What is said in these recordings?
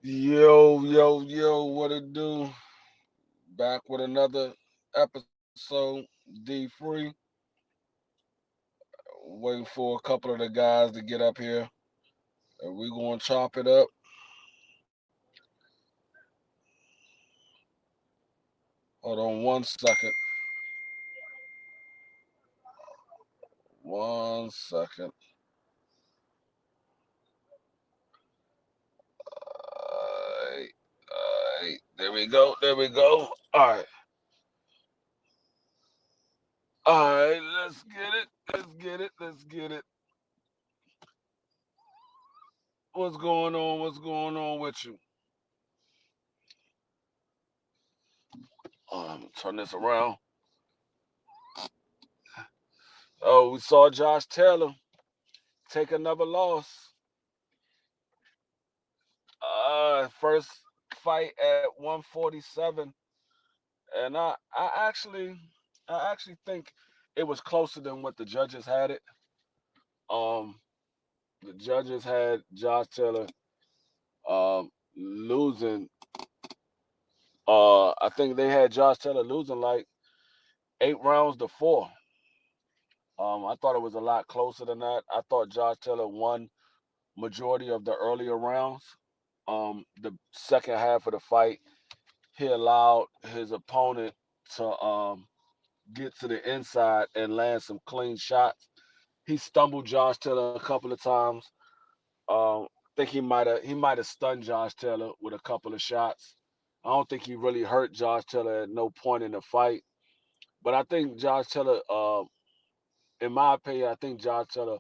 Yo, what it do? Back with another episode, D Free. Waiting for a couple of the guys to get up here. And we gonna chop it up. Hold on 1 second. 1 second. Alright. Alright. There we go. Alright. Alright, let's get it. Let's get it. What's going on? What's going on with you? I'm gonna turn this around. Oh, we saw Josh Taylor take another loss. First fight at 147, and I actually think it was closer than what the judges had it. Um, the judges had Josh Taylor losing. I think they had Josh Taylor losing like 8 rounds to 4. I thought it was a lot closer than that. I thought Josh Taylor won majority of the earlier rounds. The second half of the fight, he allowed his opponent to get to the inside and land some clean shots. He stumbled Josh Taylor a couple of times. I think he might have stunned Josh Taylor with a couple of shots. I don't think he really hurt Josh Taylor at no point in the fight. But I think Josh Taylor, in my opinion, I think Josh Taylor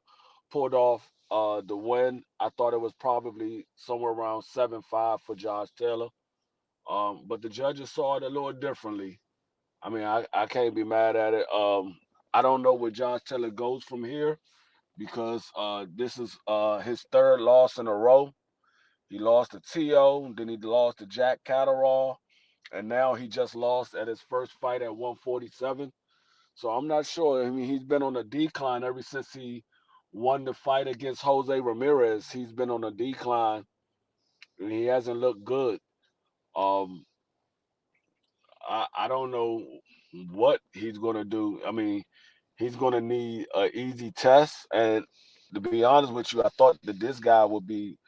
pulled off the win. I thought it was probably somewhere around 7-5 for Josh Taylor. But the judges saw it a little differently. I mean, I can't be mad at it. I don't know where Josh Taylor goes from here because this is his third loss in a row. He lost to T.O., then he lost to Jack Catterall, and now he just lost at his first fight at 147. So I'm not sure. I mean, he's been on a decline ever since he won the fight against Jose Ramirez. He's been on a decline, and he hasn't looked good. Um, I don't know what he's going to do. I mean, he's going to need an easy test. And to be honest with you, I thought that this guy would be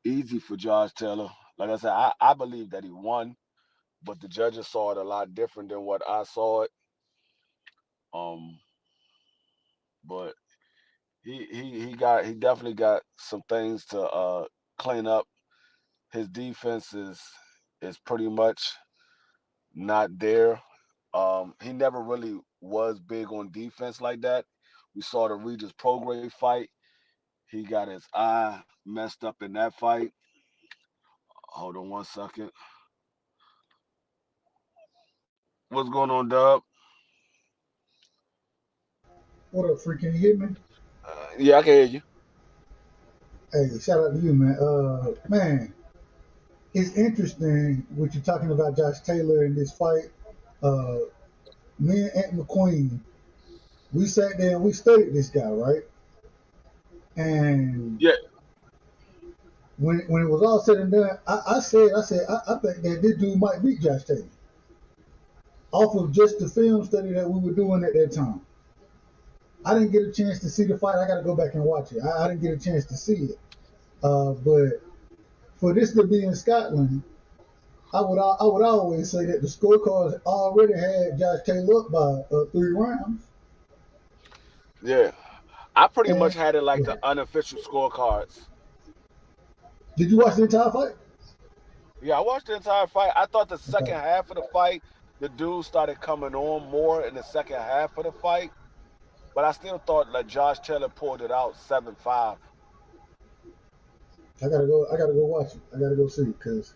easy for Josh Taylor. Like I said, I believe that he won, but the judges saw it a lot different than what I saw it. Um, but he definitely got some things to clean up. His defense is pretty much not there. He never really was big on defense like that. We saw the Regis Prograis fight. He got his eye messed up in that fight. Hold on 1 second. What's going on, Dub? What up, freak? Can you hear me? Yeah, I can hear you. Hey, shout out to you, man. Man, it's interesting what you're talking about Josh Taylor in this fight. Uh, Me and Ant McQueen, we sat there and we studied this guy, right? And Yeah, when it was all said and done, I think that this dude might beat Josh Taylor off of just the film study that we were doing at that time. I didn't get a chance to see the fight. I got to go back and watch it. I didn't get a chance to see it. But for this to be in Scotland, I would always say that the scorecards already had Josh Taylor up by 3 rounds. yeah. I pretty much And had it like go the ahead. unofficial scorecards. Did you watch the entire fight? Yeah, I watched the entire fight. I thought the Okay. second half of the fight, the dude started coming on more in the second half of the fight, but I still thought like Josh Taylor pulled it out 7-5. I gotta go. I gotta go watch it. I gotta go see it because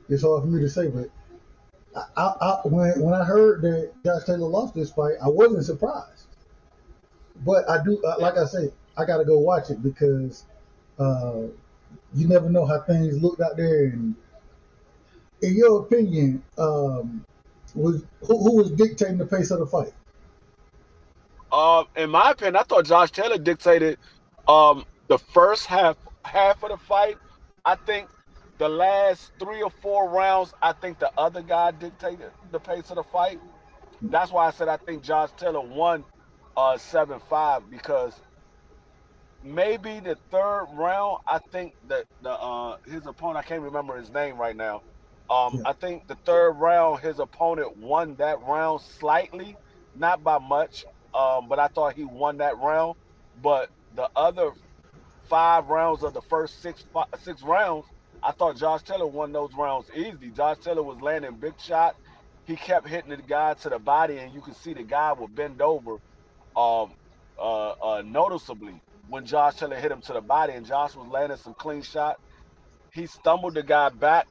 it's hard for me to say. But when I heard that Josh Taylor lost this fight, I wasn't surprised. But I do, Yeah. like I say, I gotta go watch it because uh, you never know how things looked out there. And in your opinion, was who was dictating the pace of the fight? In my opinion, I thought Josh Taylor dictated the first half of the fight. I think the last 3 or 4 rounds, I think the other guy dictated the pace of the fight. That's why I said I think Josh Taylor won 7-5 because maybe the third round, I think that the his opponent, I can't remember his name right now. Yeah. I think the third round, his opponent won that round slightly, not by much. But I thought he won that round. But the other 5 rounds of the first six rounds, I thought Josh Taylor won those rounds easily. Josh Taylor was landing big shots. He kept hitting the guy to the body, and you could see the guy would bend over um, noticeably when Josh Taylor hit him to the body, and Josh was landing some clean shot. He stumbled the guy back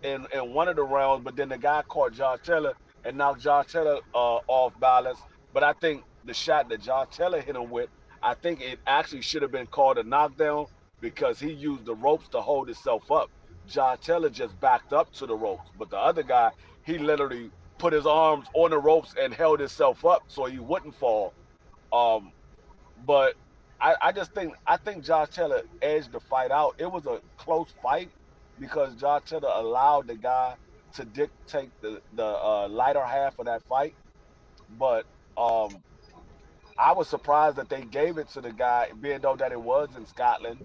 in one of the rounds, but then the guy caught Josh Taylor and knocked Josh Taylor off balance. But I think the shot that Josh Taylor hit him with, I think it actually should have been called a knockdown because he used the ropes to hold himself up. Josh Taylor just backed up to the ropes, but the other guy, he literally put his arms on the ropes and held himself up so he wouldn't fall. Um, but I think Josh Taylor edged the fight out. It was a close fight because Josh Taylor allowed the guy to dictate the lighter half of that fight. But um, I was surprised that they gave it to the guy, being though that it was in Scotland,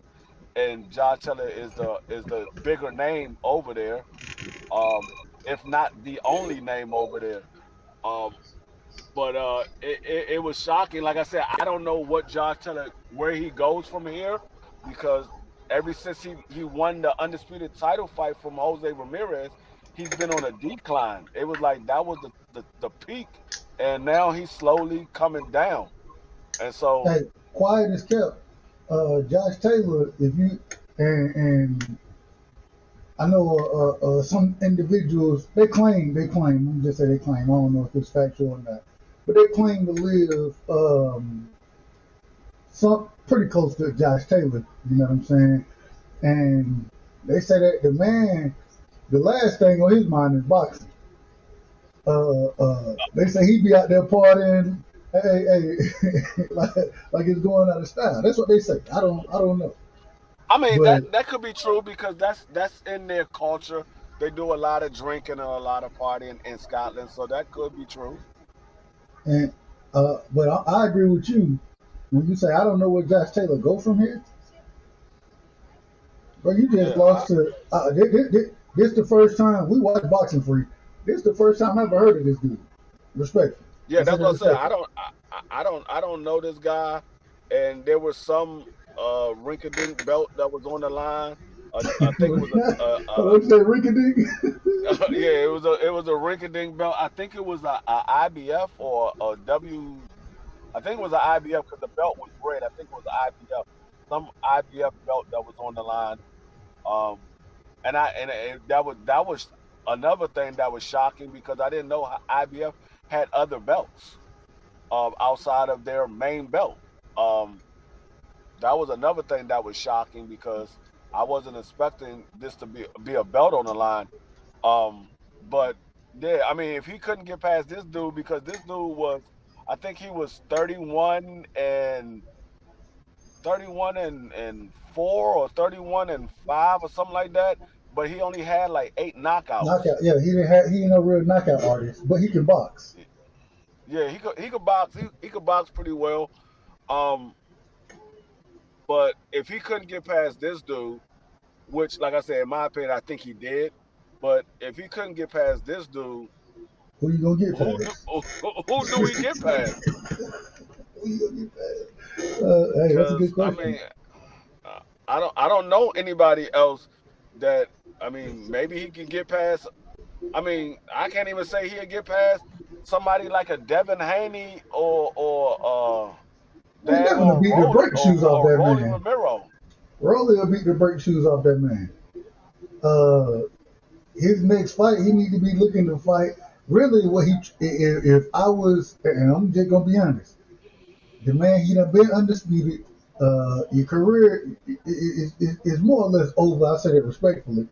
and Josh Taylor is the bigger name over there, um, if not the only name over there. Um, but it was shocking. Like I said, I don't know what Josh Taylor where he goes from here because ever since he won the undisputed title fight from Jose Ramirez, he's been on a decline. It was like that was the peak, and now he's slowly coming down. And so Hey, quiet as kept. Josh Taylor, if you and I know some individuals they claim. Let me just say they claim. I don't know if it's factual or not, but they claim to live some pretty close to Josh Taylor. You know what I'm saying? And they say that the man, the last thing on his mind is boxing. They say he be out there partying, like, like it's going out of style. That's what they say. I don't know, I mean but that could be true because that's in their culture. They do a lot of drinking and a lot of partying in Scotland, so that could be true. and but I agree with you when you say I don't know where Josh Taylor go from here. But you just Yeah, lost to. This the first time we watched Boxing Free. This the first time I ever heard of this dude. Respectful. yeah, I said that's that what I said. respectful. I don't know this guy, and there was some rink-a-dink belt that was on the line. I think it was What you say, Rinkadink? yeah, it was a rink-a-dink belt. I think it was a IBF or a W. I think it was an IBF because the belt was red. I think it was an IBF, some IBF belt that was on the line. Um, and that was another thing that was shocking because I didn't know how IBF had other belts outside of their main belt. Um, that was another thing that was shocking because I wasn't expecting this to be a belt on the line. Um, but yeah, I mean, if he couldn't get past this dude because this dude was, I think he was 31 and 4 or 31 and 5 or something like that. But he only had like 8 knockouts. Knockout. Yeah, he ain't no real knockout artist, but he can box. Yeah, he could box. He could box pretty well. Um, but if he couldn't get past this dude, which, like I said, in my opinion, I think he did. But if he couldn't get past this dude, Who you gonna get who do past? who do we get past? Who you gonna get past? Hey, that's a Because good I question. mean, I don't know anybody else that I mean maybe he can get past. I mean, I can't even say he'll get past somebody like a Devin Haney or He's definitely gonna beat the brake shoes off that Rolly man. Romero. Rolly will beat the brake shoes off that man. Uh, his next fight, he need to be looking to fight. Really, what he if I was, and I'm just gonna be honest, the man he done been undisputed. Your career is more or less over. I say that respectfully.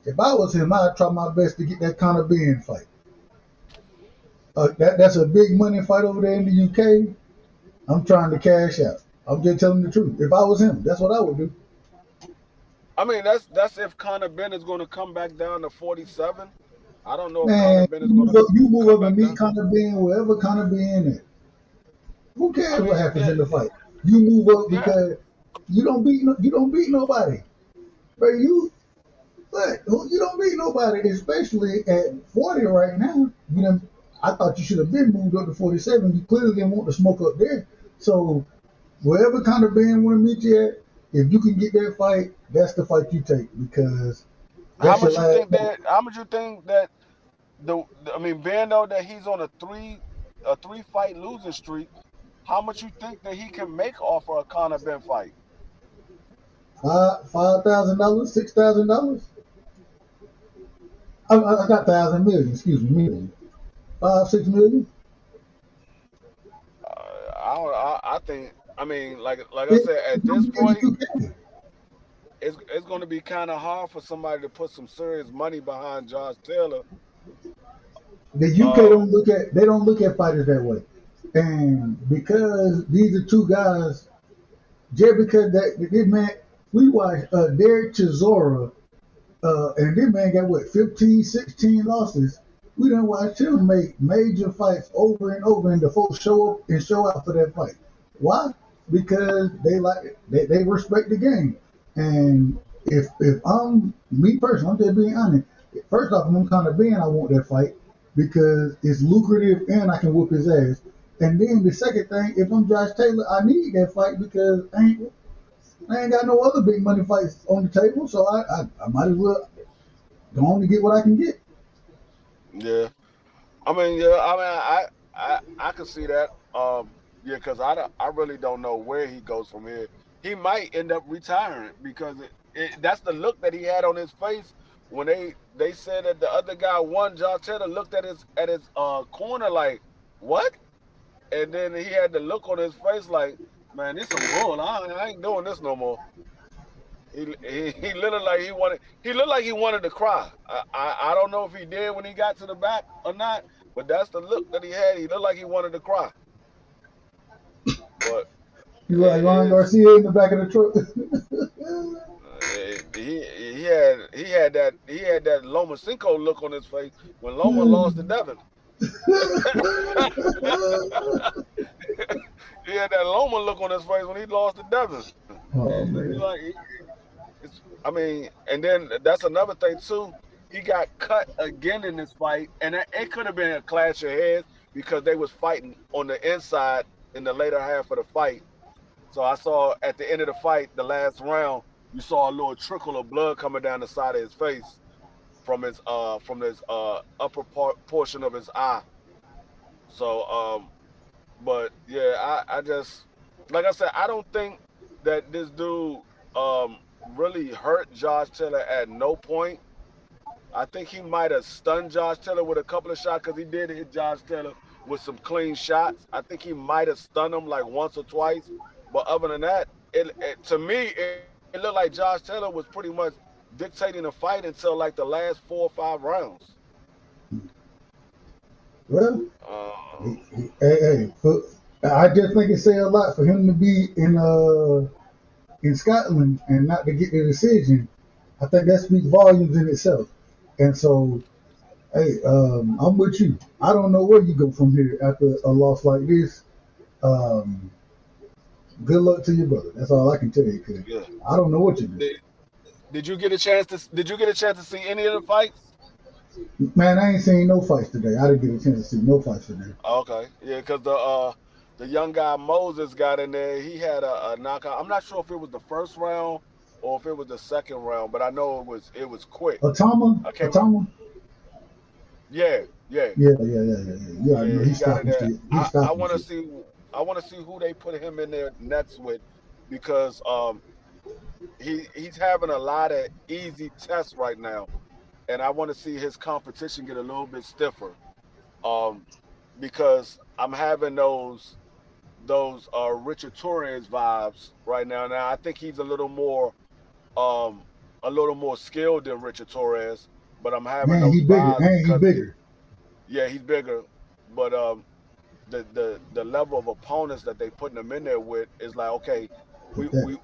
If I was him, I'd try my best to get that Conor Ben fight. That's a big money fight over there in the UK. I'm trying to cash out. I'm just telling the truth. If I was him, that's what I would do. I mean, that's if Conor Ben is going to come back down to 47. I don't know if Conor Man, Ben is going to you move come up and back meet down. Conor Ben, wherever Conor Ben at. Who I cares what mean, happens yeah, in the fight? You move up yeah. because you don't beat nobody. But you don't beat nobody, especially at 40 right now. You know, I thought you should have been moved up to 47. You clearly didn't want to smoke up there. So wherever kind of band want to meet you at, if you can get that fight, that's the fight you take because How that's your much you last think fight. that? How much you think that I mean, being though that he's on a three fight losing streak, how much you think that he can make off of a Conor Ben fight? $5,000, $6,000. I got 1,000 million. Excuse me, million. 5, 6 million. I think. I mean, like I It, said, at it's this gonna be in point, the UK. it's going to be kind of hard for somebody to put some serious money behind Josh Taylor. The UK Um, don't look at fighters that way, and because these are two guys, just because that this man, we watched Derek Chisora. And this man got what 15, 16 losses. We done watched him make major fights over and over, and the folks show up and show out for that fight. Why? Because they respect the game. And if I'm me personally, I'm just being honest. First off, if I'm kind of being, I want that fight because it's lucrative and I can whoop his ass. And then the second thing, if I'm Josh Taylor, I need that fight because I ain't got no other big money fights on the table, so I might as well go on to get what I can get. yeah. I mean, yeah. I mean, I can see that. Yeah, because I really don't know where he goes from here. He might end up retiring because that's the look that he had on his face when they said that the other guy won. Josh Taylor looked at his corner like what, and then he had the look on his face like, man, this some bull. I ain't doing this no more. He looked like he looked like he wanted to cry. I don't know if he did when he got to the back or not, but that's the look that he had. He looked like he wanted to cry. But You like it Ryan is Garcia in the back of the truck. he had that Lomachenko look on his face when Loma lost to Devin. He had that Loma look on his face when he lost to Devin. Oh He man. like I mean, and then that's another thing too. He got cut again in this fight, and it could have been a clash of heads because they was fighting on the inside in the later half of the fight. So I saw at the end of the fight, the last round, you saw a little trickle of blood coming down the side of his face from his upper portion of his eye. So but yeah, I just like I said, I don't think that this dude really hurt Josh Taylor at no point. I think he might have stunned Josh Taylor with a couple of shots because he did hit Josh Taylor with some clean shots. I think he might have stunned him like once or twice. But other than that, to me, it looked like Josh Taylor was pretty much dictating the fight until like the last 4 or 5 rounds. Well, Um, hey, I just think it say a lot for him to be in Scotland and not to get the decision. I think that speaks volumes in itself. And so, hey, I'm with you. I don't know where you go from here after a loss like this. Um, Good luck to your brother. That's all I can tell you. Cause yeah. I don't know what you do. Did, did you get a chance to Did you get a chance to see any of the fights? Man, I ain't seen no fights today. I didn't get a chance to see no fights today. Okay, yeah, because the young guy Moses got in there. He had a knockout. I'm not sure if it was the first round or if it was the second round, but I know it was quick. Atama, I can't. Atama. Yeah, yeah, Yeah. You already know yeah. he He got in stopping there. shit. He's I stopping want to shit. see. I want to see who they put him in there next with, because he's having a lot of easy tests right now, and I want to see his competition get a little bit stiffer. Um, because I'm having those Richard Torres vibes right now. Now I think he's um a little more skilled than Richard Torres, but I'm having And those he bigger. vibes And he because bigger. yeah, he's bigger, but the level of opponents that they putting him in there with is like okay, Pathetic.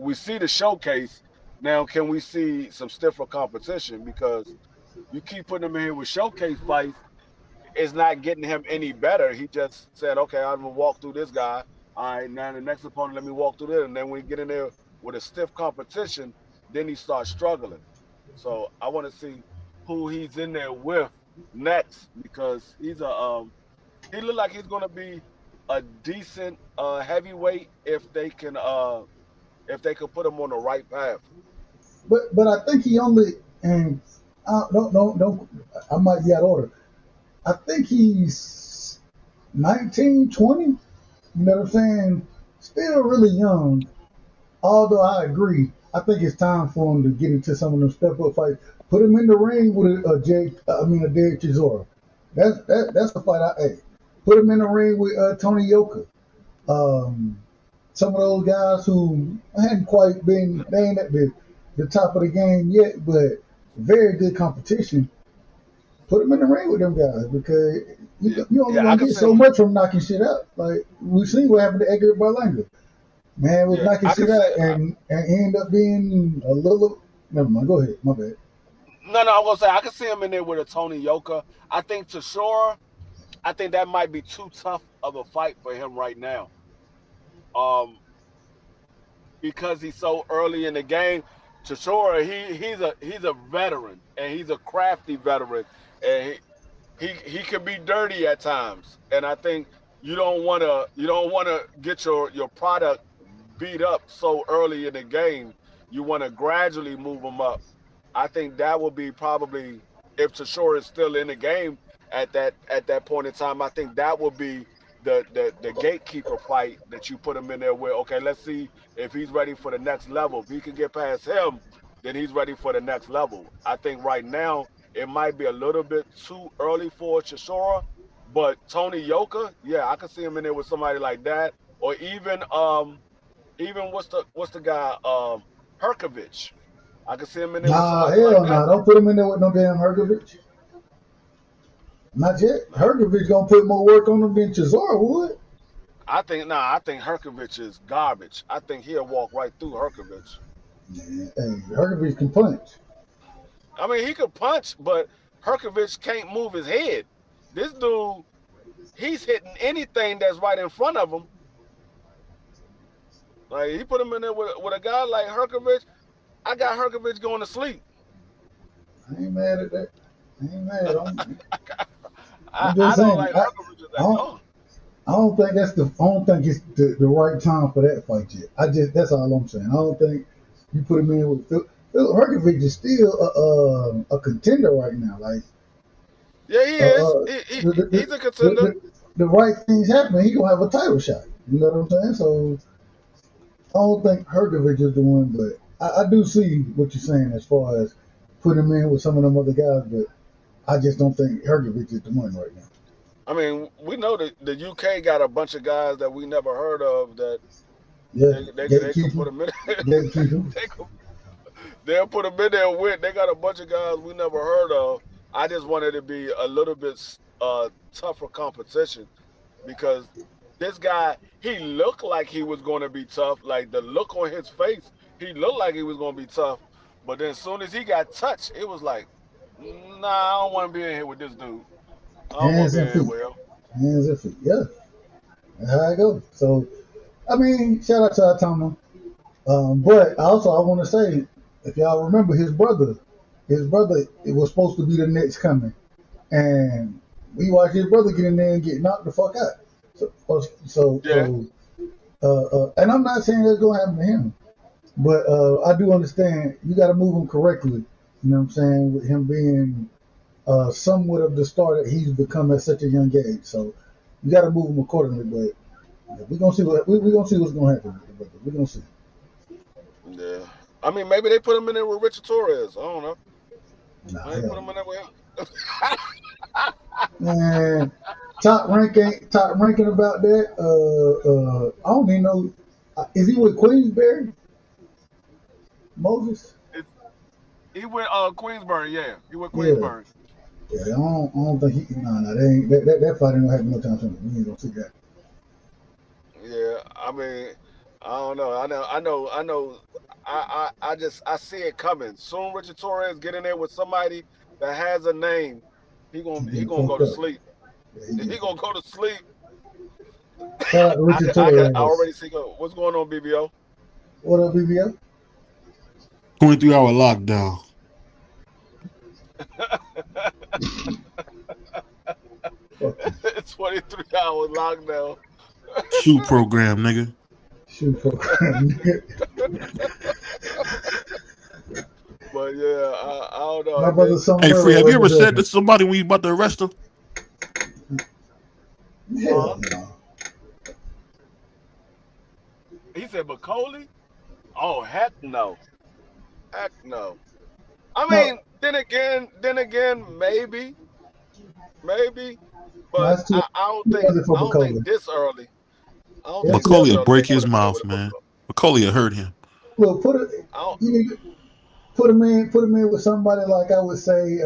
we see the showcase, Now, can we see some stiffer competition? Because you keep putting him in here with showcase fights, it's not getting him any better. He just said, okay, I'm gonna walk through this guy. All right, now the next opponent, let me walk through this. And then when you get in there with a stiff competition, then he starts struggling. So I want to see who he's in there with next because he looked like he's gonna be a decent heavyweight if they could put him on the right path. But I think he only and don't I might be out of order. I think he's 19, 20. You know what I'm saying? Still really young. Although I agree, I think it's time for him to get into some of them step up fights. Put him in the ring with a Derek Chisora. That's the fight I ate. Put him in the ring with Tony Yoka. Um, some of those guys who hadn't quite been they ain't at the top of the game yet, but very good competition. Put him in the ring with them guys because Yeah, you only yeah, I gonna can get see so him. much from knocking shit out. Like we seen what happened to Edgar Berlanga. Man was Yeah, knocking I can shit see. out and end up being a little. Never mind. Go ahead. My bad. No, I'm gonna say I can see him in there with a Tony Yoka. I think Tashora, I think that might be too tough of a fight for him right now. Um, because he's so early in the game. Tashora, he's a veteran and he's a crafty veteran, and he can be dirty at times. And I think you don't wanna get your product beat up so early in the game. You want to gradually move them up. I think that will be probably if Tashore is still in the game at that point in time. I think that will be the gatekeeper fight that you put him in there with. Okay, let's see if he's ready for the next level. If he can get past him, then he's ready for the next level. I think right now it might be a little bit too early for Chisora, but Tony Yoka, yeah, I can see him in there with somebody like that, or even what's the guy Herkovich. I can see him in there with Nah, somebody like hell that. nah. Don't put him in there with no damn Hergovich. Not yet. Man, Hergovich gonna put more work on him than Chisora would. I think Herkovich is garbage. I think he'll walk right through Herkovich. Man, hey, Hergovich can punch. I mean, he could punch, but Herkovich can't move his head. This dude, he's hitting anything that's right in front of him. Like he put him in there with a guy like Herkovich. I got Herkovich going to sleep. I ain't mad at that. I ain't mad. I, I'm just I don't saying. like Herkovich I at don't, all. I don't think that's the. I don't think it's the right time for that fight yet. That's all I'm saying. I don't think you put him in with Phil Herkovich is still a contender right now. Like Yeah, he uh, is. uh, He the, the, he's a the, contender. the, the right things happen, he gonna have a title shot. You know what I'm saying? So I don't think Herkovich is the one, but I do see what you're saying as far as putting him in with some of them other guys, but I just don't think Herkovich is the one right now. I mean, we know that the UK got a bunch of guys that we never heard of that Yeah, they could gatekeeper, put them in. gatekeeper. they could, they'll put them in there with. They got a bunch of guys we never heard of. I just wanted to be a little bit tougher competition because this guy he looked like he was going to be tough. Like the look on his face, he looked like he was going to be tough. But then as soon as he got touched, it was like, nah, I don't want to be in here with this dude. I don't want Hands to be and in here feet. with him. Hands and feet. Yeah, that's how it goes. So, I mean, shout out to Atomo. But also, I want to say, if y'all remember, his brother, it was supposed to be the next coming, and we watched his brother get in there and get knocked the fuck out. So, so, Yeah, so, and I'm not saying that's gonna happen to him, but I do understand you got to move him correctly. You know what I'm saying? With him being somewhat of the star that he's become at such a young age, so you got to move him accordingly. But yeah, we're gonna see we gonna see what's gonna happen. We're gonna see. yeah. I mean, maybe they put him in there with Richard Torres. I don't know. Nah, Maybe put hell him in there with him. no. Man, top ranking about that. I don't even know. Is he with Queensberry? Moses? He went Queensbury, yeah. He went Yeah. Queensbury. Yeah, I don't think he. Nah, that ain't that fight ain't gonna happen no time soon. We ain't gonna see that. Yeah, I mean, I don't know. I know. I see it coming. Soon Richard Torres get in there with somebody that has a name. He gonna go to sleep. He gonna go to sleep. Shout out to Richard I Torres. already see. What's going on, BBO? What up, BBL? 23-hour lockdown. It's 23 hours lockdown. Shoot program, nigga. Shoot program. But yeah, I don't know. My brother Hey, Free, have you ever said to somebody when you about to arrest them? Hell no. He said McCauley? Oh, heck no. Heck no. I mean, then again, maybe. But I don't think this early. McCauley will break his mouth, man. McCauley will hurt him. Well, put him in with somebody like I would say.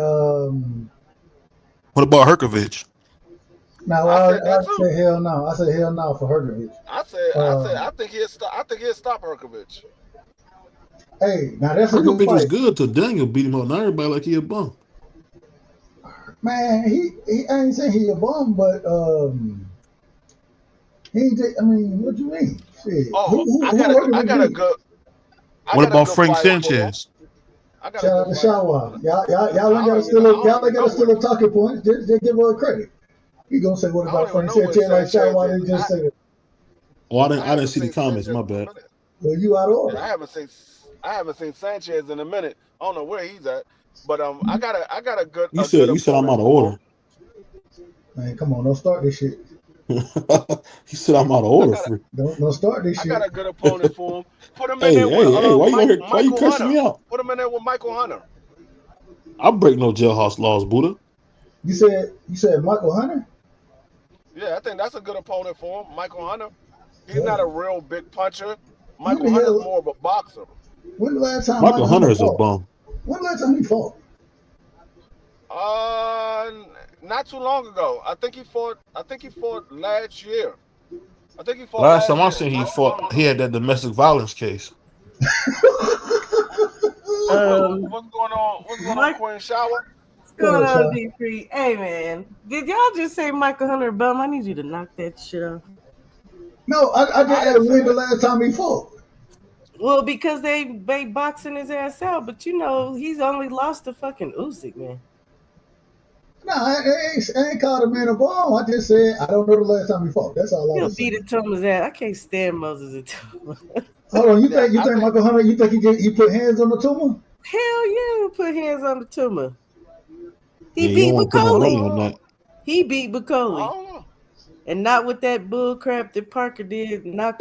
What about Herkovich? No, I say hell no. I say hell no for Herkovich. I think he'll stop Herkovich. Hey, now that's a good Herkovich fight. was good till Daniel beat him up. Now everybody like he a bum. Man, I ain't saying he a bum, but he ain't. I mean, what you mean? Shit. Oh, I got a good. What about Frank Sanchez? Shout out to Shawa. Y'all ain't got to steal a talking point. Just give her credit. He gonna say what about Frank Sanchez like Shawa didn't just say it. Oh, I didn't see the comments. My bad. Well, you out of order. I haven't seen Sanchez in a minute. I don't know where he's at, but I got a good. You said I'm out of order. Man, come on, don't start this shit. He said I'm out of order. Don't start this shit. I got a good opponent for him. Put him in there with why you cursing me out? Put him in there with Michael Hunter. I break no jailhouse laws, Buddha. You said Michael Hunter? Yeah, I think that's a good opponent for him. Michael Hunter. He's not a real big puncher. Michael Hunter's more of a boxer. When the last time Michael Hunter is a bum? When the last time he fought? Not too long ago. I think he fought last year. Last time I seen he fought, he had that domestic violence case. What's going on? Queen Shower? What's going on, D3? Hey man, did y'all just say Michael Hunter bum? I need you to knock that shit off. No, I didn't win the last time he fought. Well, because they boxing his ass out, but you know he's only lost to fucking Usyk, man. No, I ain't called a man a bum. I just said I don't know the last time he fought. That's all I was saying. He'll beat Atuma's ass. I can't stand Moses Atuma. Hold on, you think Michael Hunter? You think he put hands on Atuma? Hell yeah, put hands on Atuma. He beat McCauley. He beat McCauley. And not with that bull crap that Parker did. He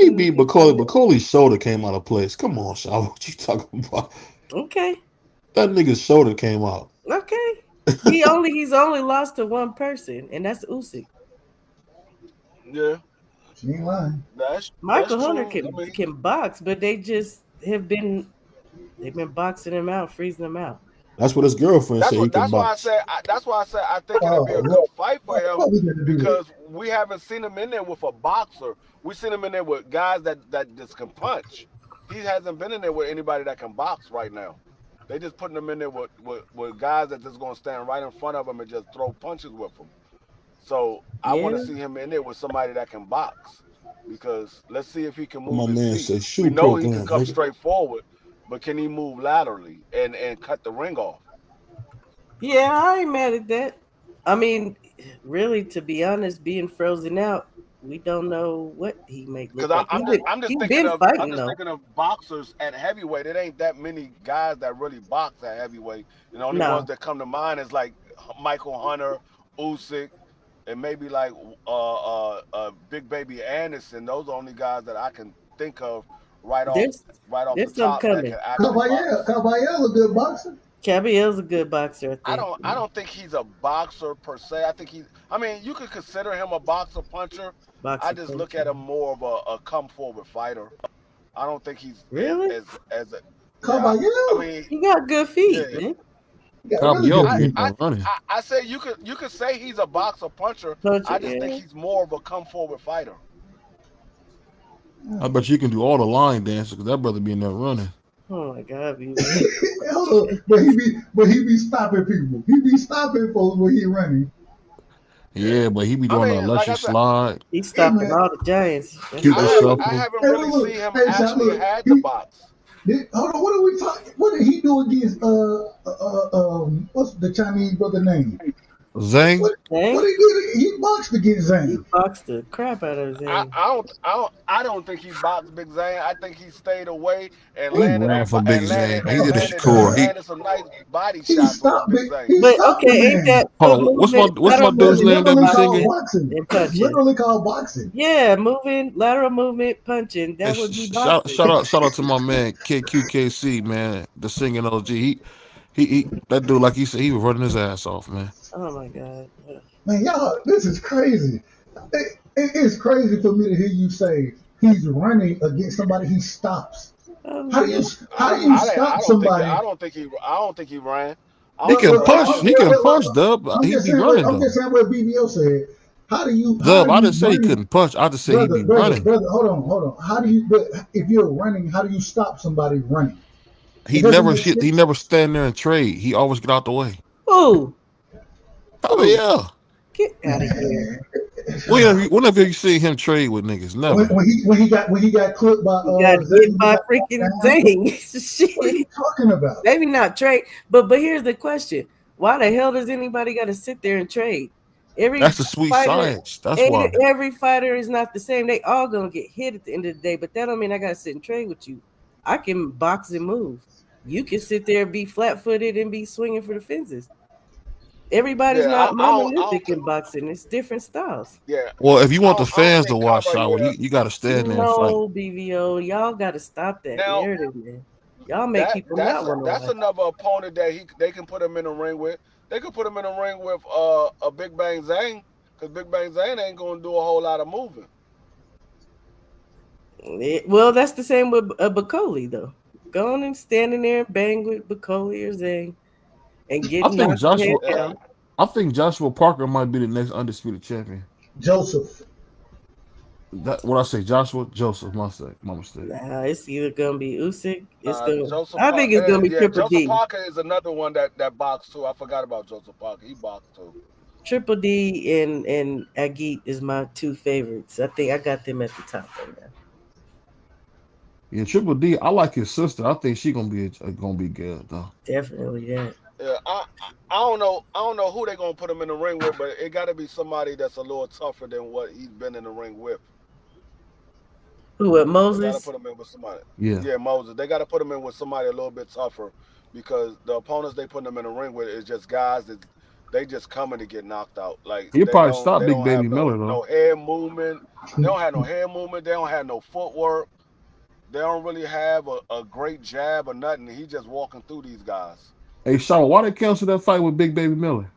beat McCauley. McCauley's shoulder came out of place. Come on, Shaw. What you talking about? Okay. That nigga's shoulder came out. Okay. He's only lost to one person, and that's Usyk. Yeah. She ain't lying. Michael Hunter can box, but they just they've been boxing him out, freezing him out. That's what his girlfriend said. He can box. That's why I said I think it'll be a good fight for him because we haven't seen him in there with a boxer. We've seen him in there with guys that just can punch. He hasn't been in there with anybody that can box right now. They just putting him in there with guys that just gonna stand right in front of him and just throw punches with him. So I want to see him in there with somebody that can box because let's see if he can move. My man said shoot. We know he can come straight forward, but can he move laterally and cut the ring off? Yeah, I ain't mad at that. I mean, really, to be honest, being frozen out, we don't know what he may look like. I'm just thinking of boxers at heavyweight. It ain't that many guys that really box at heavyweight. And the only ones that come to mind is like Michael Hunter, Usyk, and maybe like Big Baby Anderson. Those are the only guys that I can think of right off the top. Caballero's a good boxer. Caballero's a good boxer. I don't think he's a boxer per se. I think you could consider him a boxer puncher. I just look at him more of a come forward fighter. I don't think he's really as a Caballero. I mean, he got good feet, man. I say you could say he's a boxer puncher. I just think he's more of a come forward fighter. I bet you can do all the line dances because that brother be in there running. Oh my God, Hold on. But he be stopping people. He be stopping folks when he running. Yeah, but he be doing the like I electric said, slide, he's Hey stopping man. all the Giants. Cupid I shuffle. haven't Hey, really look. seen him Hey, Sean, actually look. had the box. Hold on. What are we talking? What did he do against what's the Chinese brother name? Zang. What Zang? he did? He boxed against He Zane. boxed the crap out of Zang. I don't think he boxed Big Zane. I think he stayed away and He ran for Big Zang. He did his core. landed some nice body He shots on stopped Big it. Zane. He But stopped the okay, ain't man. that Hold foot on. movement, What's my lateral It's dude's movement, name that be literally called singing? boxing. and It's punching? literally called boxing. Yeah, moving, lateral movement, punching. Hey, That would be shout boxing. out to my man KQKC, man, the singing OG. He that dude, like he said, he was running his ass off, man. Oh my God. Man, y'all, this is crazy. It's crazy for me to hear you say he's running against somebody he stops. Oh How my do you God. stop somebody? I don't think he ran. I He don't But, think he can but, ran. punch. He can punch, Dub. I'm He just be saying. running I'm though. just saying what BBO said. How Dub, are I you didn't say he running, couldn't punch. I just say he brother, be running. Hold on. How do you? But if you're running, how do you stop somebody running? It He doesn't never make shit. He sense. never stand there and trade. He always get out the way. Who? Oh yeah. Get out of here. Man, Whenever you see him trade with niggas, never. when he got clipped by You got Zane, hit he by got knocked freaking down. Zang. What are Shit. you talking about? Maybe not trade, but here's the question: why the hell does anybody got to sit there and trade? Every That's the sweet fighter, science. That's why. every fighter is not the same. They all gonna get hit at the end of the day, but that don't mean I gotta sit and trade with you. I can box and move. You can sit there and be flat-footed and be swinging for the fences. Everybody's Yeah, not I don't monolithic think. in boxing. It's different styles. Yeah, Well, if you want the I don't fans to think watch, Cowboy. Shower, Yeah. you got to stand there and fight. No, BVO, y'all got to stop that Now narrative, man. Y'all make people not want to that's watch. another opponent that they can put him in the ring with. They could put him in the ring with a Big Bang Zane, because Big Bang Zane ain't gonna do a whole lot of moving. Well, that's the same with Bacoli, though. Going and standing there and bang with Bacoli or Zane and I getting think knocked the heck Yeah. out. I think Joshua Parker might be the next undisputed champion. Joseph. What I say, Joshua Joseph. My mistake. Nah, it's either gonna be Usyk. Joseph I think it's Parker. gonna be Yeah, Triple Joseph D. Parker is another one that boxed too. I forgot about Joseph Parker. He boxed too. Triple D and Agit is my two favorites. I think I got them at the top right now. Yeah, Triple D. I like his sister. I think she gonna be good though. Definitely that. Yeah, I don't know. I don't know who they're gonna put him in the ring with, but it got to be somebody that's a little tougher than what he's been in the ring with. Who at They got to Moses? put him in with somebody. Yeah. Yeah, Moses. They got to put him in with somebody a little bit tougher, because the opponents they put him in the ring with is just guys that they just coming to get knocked out. Like He'll probably they stop Big don't have Baby Miller no though. head movement. They don't have no head movement. They don't have no footwork. They don't really have a great jab or nothing. He just walking through these guys. Hey, Shaw, why they cancel that fight with Big Baby Miller?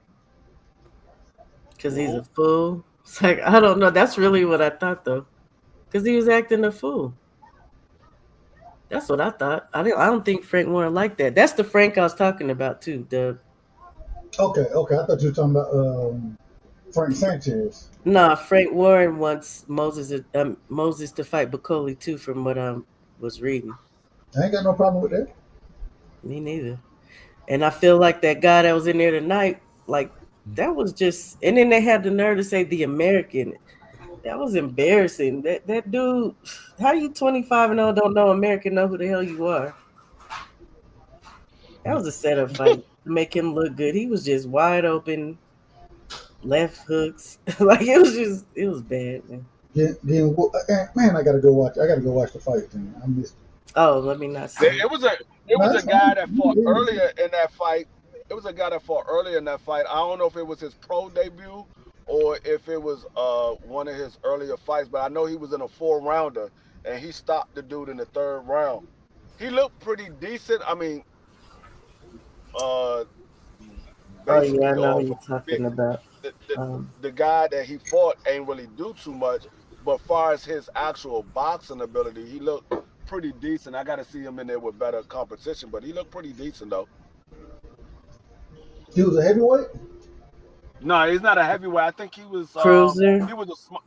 Because he's a fool. It's like, I don't know. That's really what I thought, though. Because he was acting a fool. That's what I thought. I don't think Frank Warren liked that. That's the Frank I was talking about, too. Okay. I thought you were talking about Frank Sanchez. Nah, Frank Warren wants Moses to fight Bacoli, too, from what I was reading. I ain't got no problem with that. Me neither. And I feel like that guy that was in there tonight, like, that was just... And then they had the nerve to say the American... That was embarrassing. That dude, how you 25 and old don't know American know who the hell you are? That was a setup fight to make him look good. He was just wide open, left hooks. Like it was bad, man. Man, I gotta go watch the fight. Man. I missed it. Oh, let me not say. It was a guy that fought earlier in that fight. It was a guy that fought earlier in that fight. I don't know if it was his pro debut or if it was one of his earlier fights, but I know he was in a 4-rounder and he stopped the dude in the 3rd round. He looked pretty decent. I mean, Oh yeah, I know who you're talking about. The guy that he fought ain't really do too much, but far as his actual boxing ability, he looked pretty decent. I got to see him in there with better competition, but he looked pretty decent though. He was a heavyweight? No, he's not a heavyweight. I think he was Cruiser. He was a small.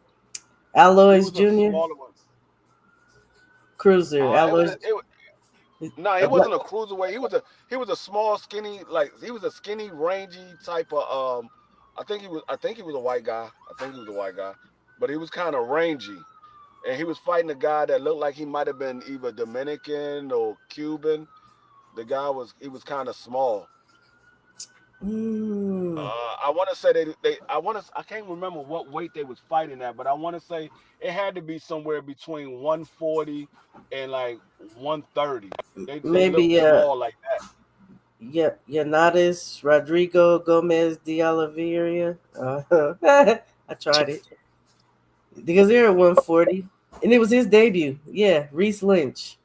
Alois Jr. Smaller one. Cruiser. Alois. No, he wasn't a cruiserweight. He was a small, skinny, like he was a skinny, rangy type of I think he was a white guy. But he was kind of rangy. And he was fighting a guy that looked like he might have been either Dominican or Cuban. The guy was kind of small. I want to say I can't remember what weight they was fighting at, but I want to say it had to be somewhere between 140 and like 130. They Maybe looked small like that. Yeah, Yanadis Rodrigo Gomez de Oliveira. I tried it because they're at 140, and it was his debut. Yeah, Reese Lynch.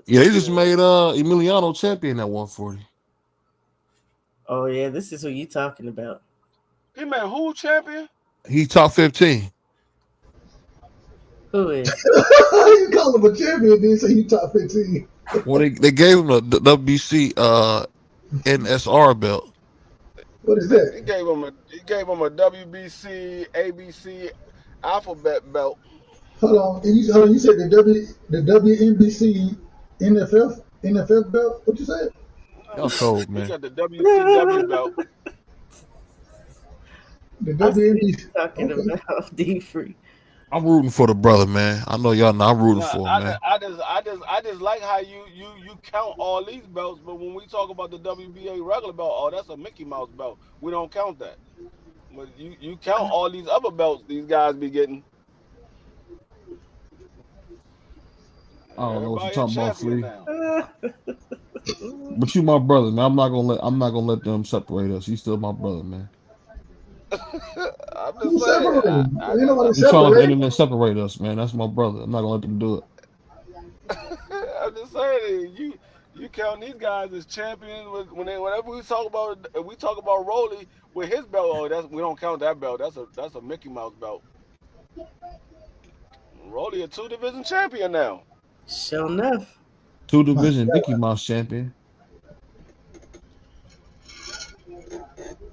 Yeah, they just made Emiliano champion at 140. Oh yeah, this is who you talking about. He made who champion? He top 15. Who is? You call him a champion, then say he top 15. Well, they gave him the WBC NSR belt. What is that? He gave him a WBC ABC alphabet belt. Hold on. You said the WNBC NFL belt? What you said? Y'all cold, man. He got the WCW belt. The WNBC. Talking about D Free. I'm rooting for the brother, man. I know y'all know I'm rooting for him, man. I just like how you count all these belts, but when we talk about the WBA regular belt, oh, that's a Mickey Mouse belt. We don't count that. But you count all these other belts these guys be getting. I don't know what you're talking about, Flea. But you my brother, man. I'm not gonna let them separate us. You still my brother, man. I'm just saying. You trying to let the internet separate us, man. That's my brother. I'm not gonna let them do it. I'm just saying, you count these guys as champions. Whenever we talk about Rolly with his belt, oh, we don't count that belt. That's a Mickey Mouse belt. Rolly a 2-division champion now. Sure enough. 2-division Mickey Mouse champion.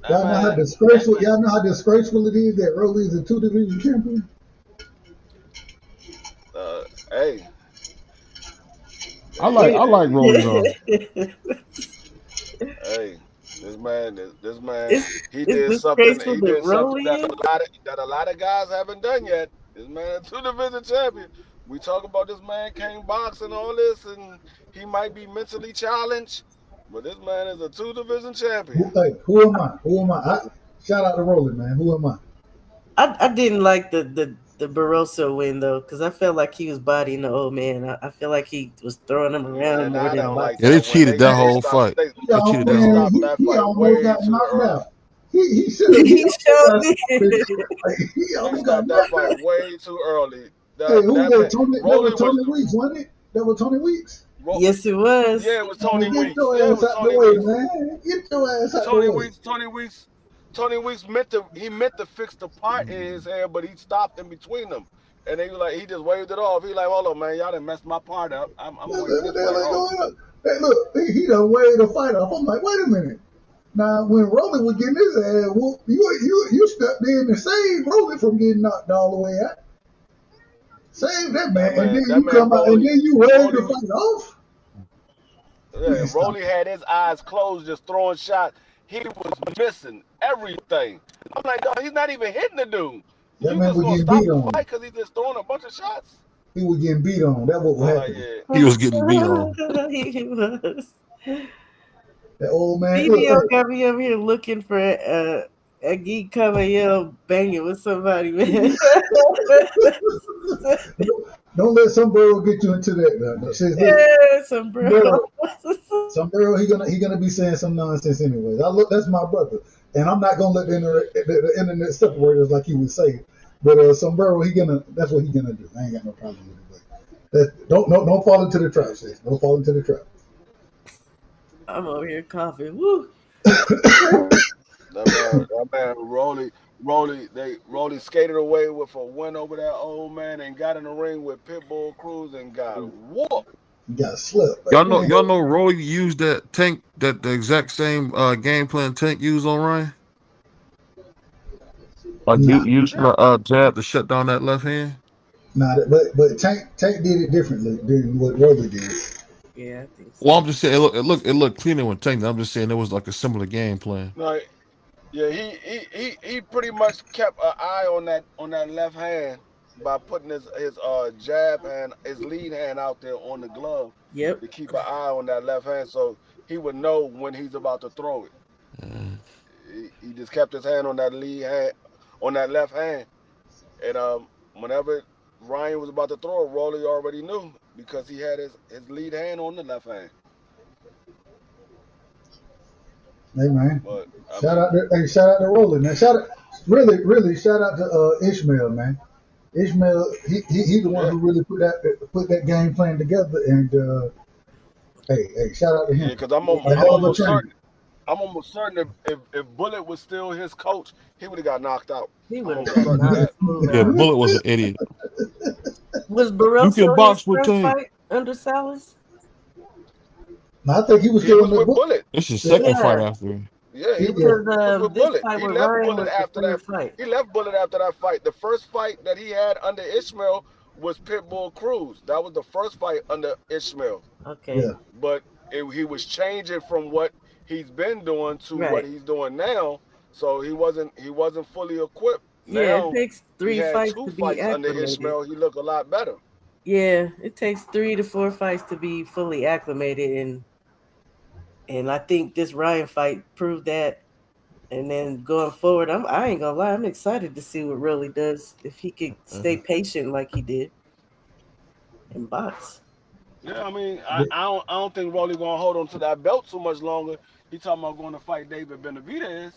Y'all know how disgraceful it is that Rolly is a 2-division champion? Hey. I like Rolly though. Hey, this man, he did something that a lot of guys haven't done yet. This man, 2-division champion. We talk about this man can't box and all this, and he might be mentally challenged, but this man is a 2-division champion. Who am I? Shout out to Rolly, man. Who am I? I didn't like the Barroso win though, because I felt like he was bodying the old man. I feel like he was throwing him around more than like. Yeah, they cheated that whole fight. They cheated that whole fight. He almost got knocked out. He should have. He showed it. He almost got that fight way too early. That was Tony Weeks, wasn't it? That was Tony Weeks. Yes, it was. Yeah, it was Tony Weeks. Get your ass out the way, man. Get your ass out the way. Tony Weeks meant to fix the part in his hand, but he stopped in between them. And they he just waved it off. He like, hold on, man, y'all done messed my part up. I'm waving this off. Hey, look, he done waved the fight off. I'm like, wait a minute. Now, when Rolly was getting his ass whooped, you stepped in and saved Rolly from getting knocked all the way out. Save that man, and then you come out and then you wave the fight off. Yeah, Rolly had his eyes closed, just throwing shots. He was missing everything. I'm like, dog, he's not even hitting the dude. That you man just was gonna getting stop beat the on fight because he's just throwing a bunch of shots? He was getting beat on. That's what happened. He was getting beat on. He was. That old man. BBL got me over here looking for a geek Caballero banging with somebody, man. Don't let Sombrero get you into that. Yeah, Sombrero. Sombrero, he gonna be saying some nonsense anyways. That's my brother, and I'm not gonna let the internet separate us like he would say. But Sombrero, that's what he gonna do. I ain't got no problem with it. But don't fall into the trap, sis. Don't fall into the trap. I'm over here coughing. Woo. That man Rolly skated away with a win over that old man and got in the ring with Pitbull Cruz and got whooped. Got slept. Y'all know Rolly used that Tank, the exact same game plan Tank used on Ryan. Like you used jab to shut down that left hand. Nah, but Tank did it differently than what Rolly did. Yeah, I think so. Well, I'm just saying it looked cleaner when taken. I'm just saying it was like a similar game plan. Like, yeah, he pretty much kept an eye on that left hand by putting his jab hand, his lead hand out there on the glove Yep. to keep an eye on that left hand, so he would know when he's about to throw it. He just kept his hand on that lead hand, on that left hand, and whenever Ryan was about to throw it, Rolly already knew because he had his lead hand on the left hand. Hey man, But shout out to Rolly, man. Shout out to Ishmael, man. Ishmael, he's the one who really put that game plan together, and hey, shout out to him. Yeah, because I'm almost certain if Bullet was still his coach, he would have got knocked out. He would have got knocked Yeah, Bullet was an idiot. Was Burrell still his first fight under Salas? I think he was still with Bullet. It's his second fight after. Yeah, he was with Bullet. He left Bullet after that fight. He left Bullet after that fight. The first fight that he had under Ishmael was Pitbull Cruz. That was the first fight under Ishmael. Okay. Yeah. But he was changing from what he's been doing to what he's doing now. So he wasn't fully equipped. Yeah, now, it takes 3 fights two to be fights acclimated. Under Ishmael, he looked a lot better. Yeah, it takes 3 to 4 fights to be fully acclimated, and I think this Ryan fight proved that. And then going forward, I ain't gonna lie, I'm excited to see what Rolly does if he could stay patient like he did and box. Yeah, I mean, I don't think Rolly gonna hold on to that belt too much longer. He talking about going to fight David Benavidez.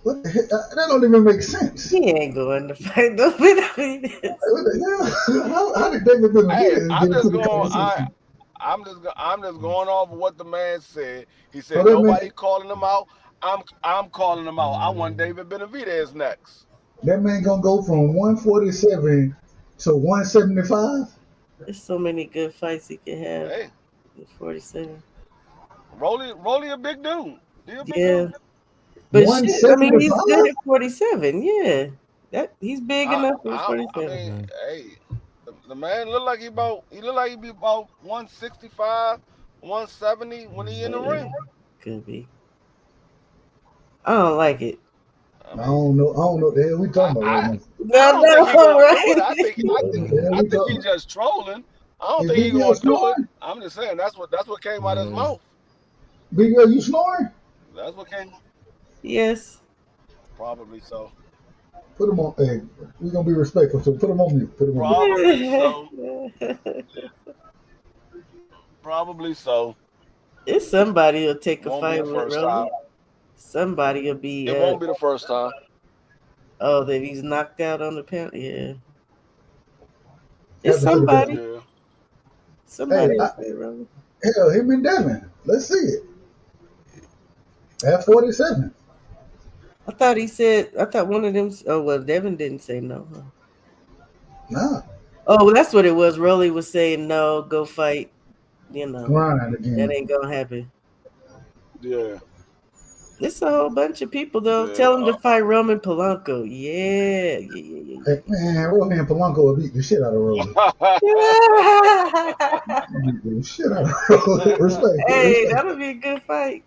What the heck? That don't even make sense. He ain't going to fight no Benavidez. How did David Benavidez? I'm just going off of what the man said. He said nobody calling him out. I'm calling him out. I want David Benavidez next. That man gonna go from 147 to 175. There's so many good fights he can have. Hey. 47. Rolly a big dude. Dude. But shit, I mean, he's good at 47. Yeah, he's big enough for 47. I mean, hey, the man look like he be about 165, 170 when he in the ring. Could be. I don't like it. I don't know what the hell we talking about. I think he's just trolling. I don't think he's gonna do it. I'm just saying that's what came out of his mouth. Big girl, you snoring? That's what came. Yes. Probably so. Put him on. Hey, we're gonna be respectful, so put him on mute. Probably so. Probably so. If somebody will take a fight with Rolly. Somebody will be. It won't be the first time. Oh, that he's knocked out on the panel. Yeah. It's somebody. Yeah. Somebody. Hell, him and Devin. Let's see it. At 47. I thought one of them. Oh well, Devin didn't say no. Huh? Nah. Oh, that's what it was. Rolly was saying no, go fight. Grind again. That ain't gonna happen. Yeah. It's a whole bunch of people though. Yeah. Tell him to fight Roman Polanco. Yeah. Hey, man, Roman Polanco will beat the shit out of Roman. Beat the shit out of Roman. Respect. Hey, that'll be a good fight.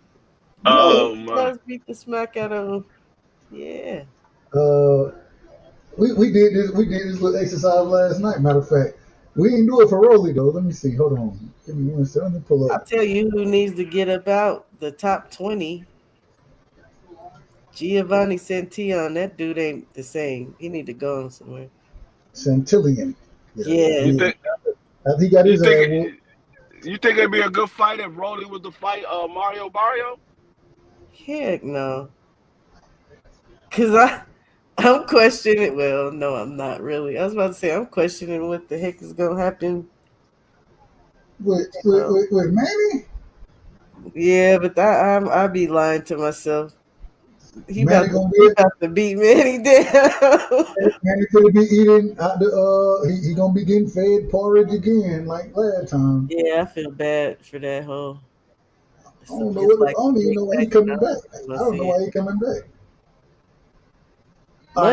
Oh man. Let's beat the smack out of him. Yeah. We did this little exercise last night. Matter of fact, we didn't do it for Rolly though. Let me see. Hold on. Give me 1 second. Let me pull up. I'll tell you who needs to get about the top 20. Giovanni Santillan. That dude ain't the same. He need to go on somewhere. Santillan. Yeah. I think got his ass. You think it'd be a good fight if Rolly was to fight Mario Barrio? Heck no. Cause I'm questioning. Well, no, I'm not really. I was about to say I'm questioning what the heck is gonna happen with Manny. Yeah, but I'd be lying to myself. He about to beat Manny down. Manny gonna be eating out the he gonna be getting fed porridge again like last time. Yeah, I feel bad for that whole. I don't even know why he coming back. I don't know why he coming back. All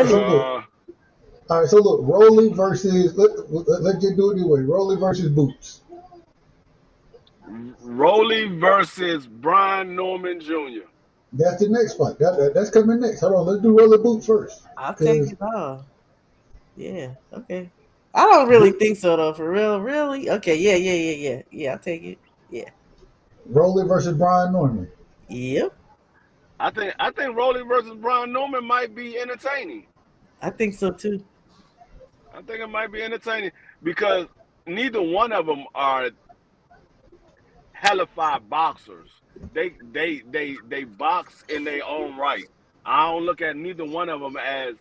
right, so look, Rolly versus let's just do it this way. Rolly versus Boots. Rolly versus Brian Norman Jr. That's the next fight. That's coming next. Hold on, let's do Rolly Boot first. I'll take it all. Yeah, okay. I don't really think so though, for real. Really? Okay, yeah. Yeah, I'll take it. Yeah. Rolly versus Brian Norman. Yep. I think Rolly versus Brian Norman might be entertaining. I think so too. I think it might be entertaining because neither one of them are hellified boxers. They box in their own right. I don't look at neither one of them as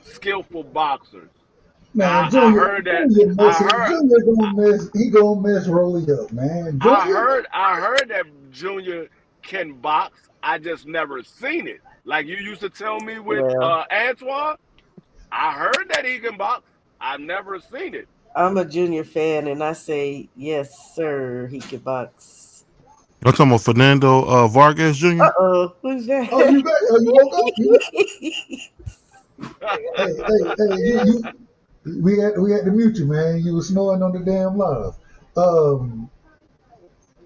skillful boxers. Man, Junior, he gonna mess Rolly up, man. Junior, I heard that Junior can box. I just never seen it. Like you used to tell me with Antoine. I heard that he can box. I've never seen it. I'm a Junior fan, and I say yes, sir. He can box. I'm talking about Fernando Vargas Jr. Who's that? Oh, you back? Oh, you woke up? Hey, we had to mute you, man. You were snoring on the damn live.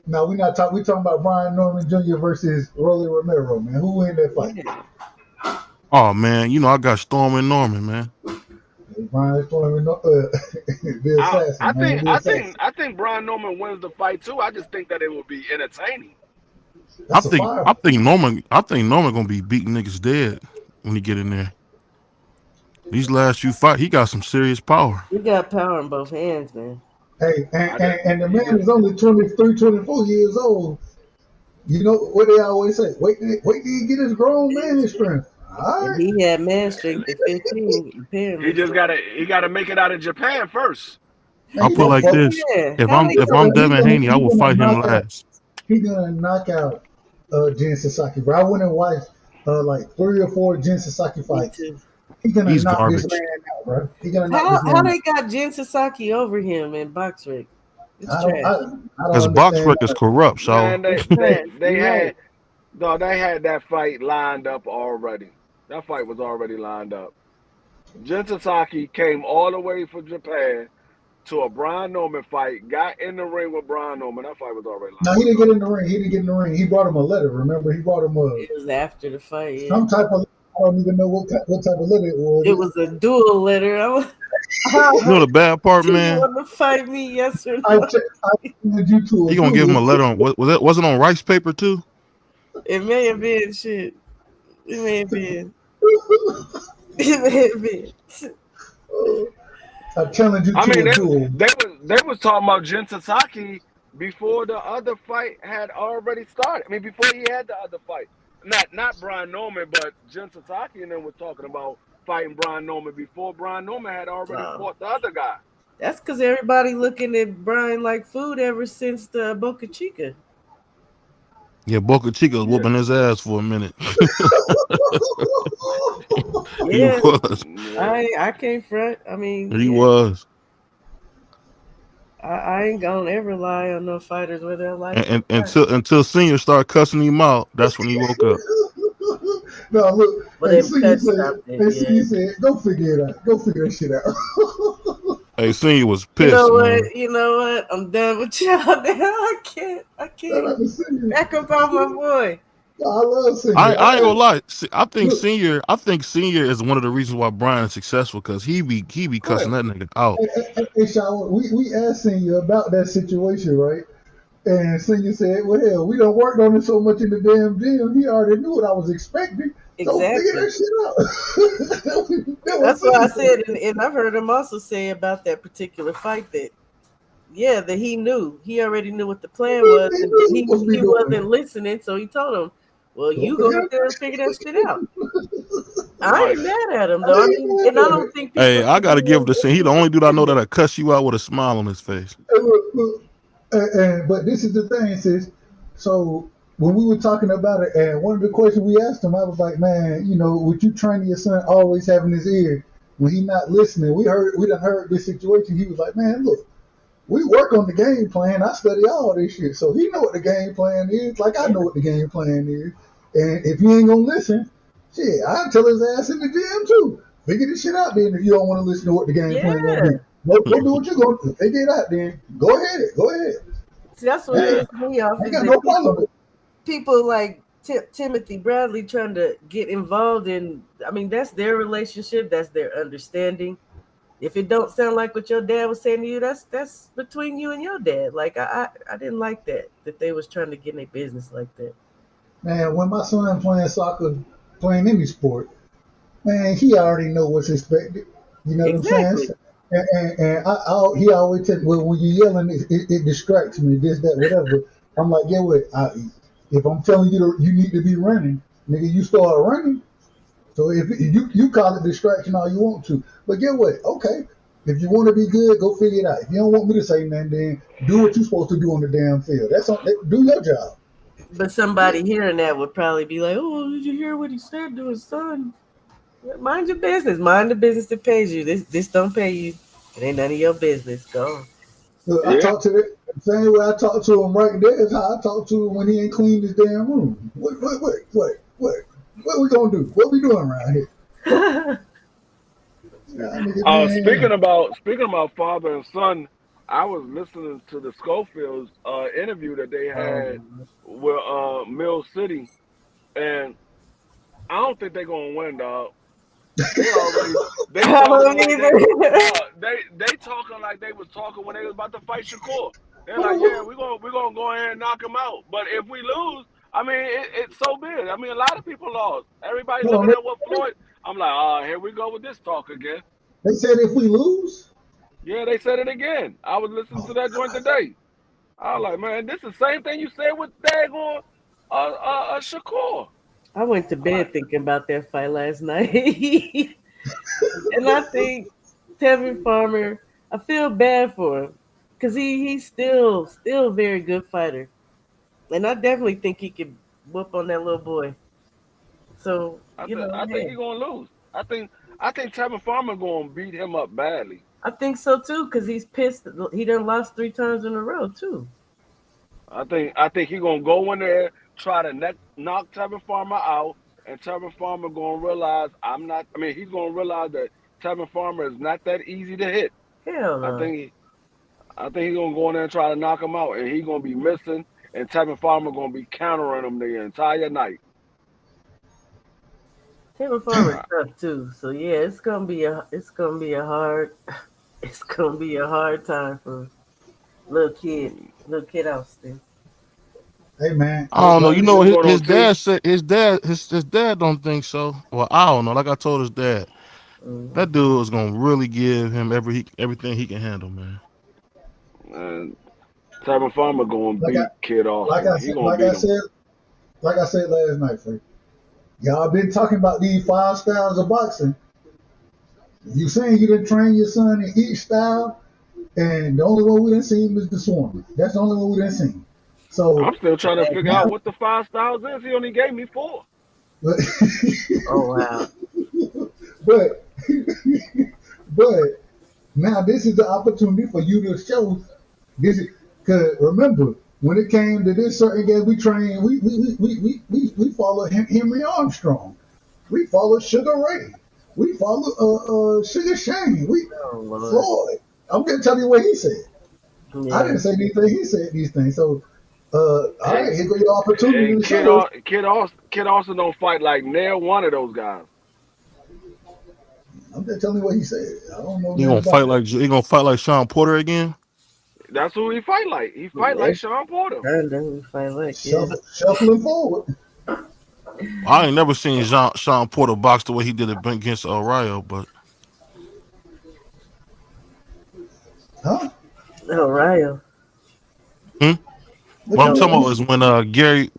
Now we talking about Brian Norman Jr. versus Rolly Romero, man. Who win that fight? Oh man, I got Storm and Norman, man. Brian Storm the assassin. I think Brian Norman wins the fight too. I just think that it will be entertaining. I think Norman gonna be beating niggas dead when he get in there. These last few fights, he got some serious power. He got power in both hands, man. Hey, and the man is only 23, 24 years old. You know what they always say? Wait till he get his grown man strength. All right. He had man strength at 15. He gotta make it out of Japan first. I'll put like this: if I'm Devin Haney, I will fight him last. He's gonna knock out Jin Sasaki, bro. I went and watched like 3 or 4 Jin Sasaki fights. He's gonna knock garbage. this man out, bro. He gonna how they got Jin Sasaki over him in BoxRec? Because BoxRec is corrupt, so they had that fight lined up already. That fight was already lined up. Jin Sasaki came all the way from Japan to a Brian Norman fight, got in the ring with Brian Norman. That fight was already lined up. No, he didn't get in the ring. He brought him a letter. Remember, he brought him It was after the fight. Some type of. I don't even know what type of letter it was. It was a dual letter. You know the bad part, man? You want to fight me yesterday? You gonna give him a letter on was it on rice paper too? It may have been shit. It may have been. It may have been. I challenge you to a duel. They was talking about Jin Sasaki before the other fight had already started. I mean, before he had the other fight. Not Brian Norman, but Jin Sasaki and them were talking about fighting Brian Norman before Brian Norman had already fought the other guy. That's because everybody looking at Brian like food ever since the Boca Chica. Yeah, Boca Chica was whooping his ass for a minute. Yeah, he was. I can't front. I mean, he was. I ain't gonna ever lie on no fighters where they're like. And until Senior started cussing him out, that's when he woke up. No, look. But Senior said, "Go figure it out. Go figure that shit out." Hey, Senior was pissed. You know what? I'm done with y'all now. I can't. Back up on my boy. I love Senior. I ain't gonna lie. I think Senior is one of the reasons why Brian is successful because he be cussing that nigga out. Hey, Sean, we asked Senior about that situation, right? And Senior said, "Well, hell, we done worked on it so much in the damn gym. He already knew what I was expecting. Exactly. So figure that shit out." That's what I said, and I've heard him also say about that particular fight that he knew. He already knew what the plan was, and he wasn't listening, so he told him, "Well, you go out there and figure that shit out." I ain't mad at him though. I mean, and I don't think. Hey, I gotta give him the same. He the only dude I know that'll cuss you out with a smile on his face. But this is the thing, sis. So when we were talking about it, and one of the questions we asked him, I was like, "Man, would you train your son always having his ear when he not listening?" We done heard this situation. He was like, "Man, look, we work on the game plan. I study all this shit, so he know what the game plan is. Like I know what the game plan is. And if you ain't gonna listen, shit, I'll tell his ass in the gym too. Figure this shit out then if you don't want to listen to what the game plan gonna be. Go do what you're going to. Figure it out then. Go ahead. See, that's what pisses me off. I got no problem. People like Timothy Bradley trying to get involved in. I mean, that's their relationship. That's their understanding. If it don't sound like what your dad was saying to you, that's between you and your dad. Like I didn't like that they was trying to get in their business like that. Man, when my son playing soccer, playing any sport, man, he already know what's expected. You know what I'm saying? And he always tell me, well, when you yelling, it distracts me, this, that, whatever. I'm like, yeah, what? If I'm telling you you need to be running, nigga, you start running. So if you call it distraction all you want to, but get what? Okay, if you want to be good, go figure it out. If you don't want me to say nothing, then do what you're supposed to do on the damn field. Do your job. But somebody hearing that would probably be like, "Oh, did you hear what he said to his son? Mind your business. Mind the business that pays you. This don't pay you. It ain't none of your business. Go." Look, I talk to the same way I talk to him right there is how I talk to him when he ain't cleaned his damn room. What we gonna do? What we doing around here? Speaking about father and son, I was listening to the Schofields interview that they had with Mill City, and I don't think they're gonna win, dog. They talking like they was talking when they was about to fight Shakur. They're like, yeah, we're gonna go ahead and knock him out. But if we lose, I mean, it's so big. I mean, a lot of people lost. Everybody looking at what Floyd. I'm like, here we go with this talk again. They said if we lose. Yeah, they said it again. I was listening to that joint today. I was like, man, this is the same thing you said with daggone Shakur. I went to bed thinking about that fight last night. And I think Tevin Farmer, I feel bad for him because he's still a very good fighter. And I definitely think he could whoop on that little boy. So, I think he's going to lose. I think Tevin Farmer going to beat him up badly. I think so, too, because he's pissed. He done lost 3 times in a row, too. I think he's going to go in there, try to knock Tevin Farmer out, and Tevin Farmer going to realize he's going to realize that Tevin Farmer is not that easy to hit. Hell no. I think he's going to go in there and try to knock him out, and he's going to be missing, and Tevin Farmer going to be countering him the entire night. Tevin Farmer's tough too, so yeah, it's gonna be a hard time for little kid Austin. Hey man, I don't know. You know, his dad said his dad don't think so. Well, I don't know. Like I told his dad, that dude is gonna really give him everything he can handle, man. And Tevin Farmer going to beat Kid Austin. Like I said last night, Frank. Y'all been talking about these 5 styles of boxing. You saying you didn't train your son in each style, and the only one we didn't see is the Swarm. That's the only one we didn't see. So I'm still trying to figure out what the 5 styles is. He only gave me 4. Oh wow! But now this is the opportunity for you to show this. Because remember, when it came to this certain game, we trained. We followed Henry Armstrong. We followed Sugar Ray. We followed Sugar Shane. Floyd. I'm gonna tell you what he said. Yeah. I didn't say anything. He said these things. So, all right, here go your opportunity to show. Kid Austin don't fight like near one of those guys. I'm just telling you what he said. I don't know. He gonna fight like Sean Porter again. That's who he fight like. He fight like Sean Porter. He fight like shuffling forward. I ain't never seen Sean Porter box the way he did it against O'Reilly, but. Huh? O'Reilly. What I'm talking about is when Gary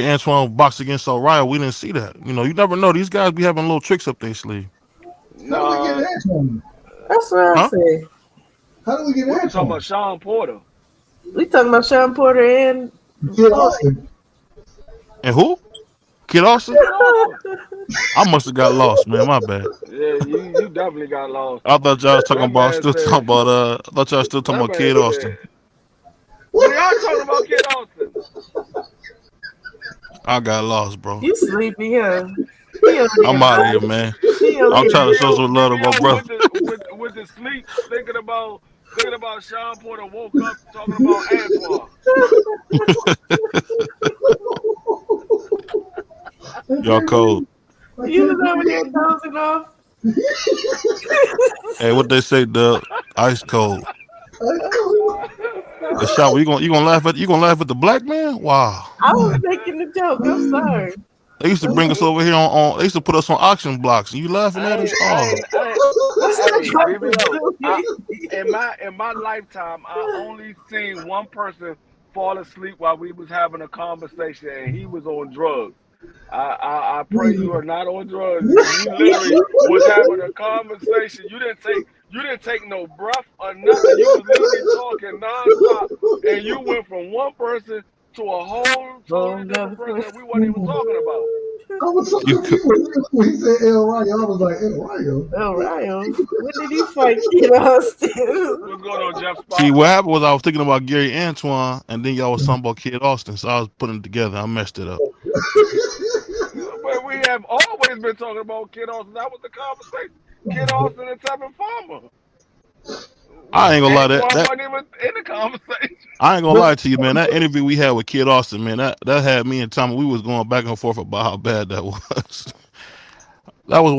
Antoine boxed against O'Reilly, we didn't see that. You know, you never know. These guys be having little tricks up their sleeve. How do we get Antoine? That's what I said. How do we get Antoine? We're talking about Sean Porter. We talking about Sean Porter and Kid Austin. And who? Kid Austin? I must have got lost, man. My bad. Yeah, you definitely got lost. I thought y'all was talking about Kid Austin. We are talking about Kid Austin. I got lost, bro. You sleepy, huh? I'm out of here, man. I'm trying to show some love to my brother. With the sleep, thinking about Thinking about Sean Porter woke up talking about Antoine. Y'all cold. You was over there dozing off. Hey, what they say, Doug? Ice cold. A shot. You gonna laugh at the black man? Wow. I was making the joke. I'm sorry. They used to bring us over here on. They used to put us on auction blocks, and you laughing at us? In my lifetime, I only seen one person fall asleep while we was having a conversation, and he was on drugs. I pray you are not on drugs. You literally was having a conversation. You didn't take no breath or nothing. You was literally talking nonstop, and you went from one person to a whole totally different person that we weren't even talking about. I was so confused when he said El Rayo. I was like, El Rayo? El Rayo? When did he fight Kid Austin? What's going on, Jeff Spot? See, what happened was I was thinking about Gary Antoine, and then y'all was talking about Kid Austin, so I was putting it together. I messed it up. But we have always been talking about Kid Austin. That was the conversation. Kid Austin and Tevin Farmer. I ain't gonna lie, that wasn't even in the conversation. I ain't gonna lie to you, man. That interview we had with Kid Austin, man, that had me and Tommy. We was going back and forth about how bad that was. That was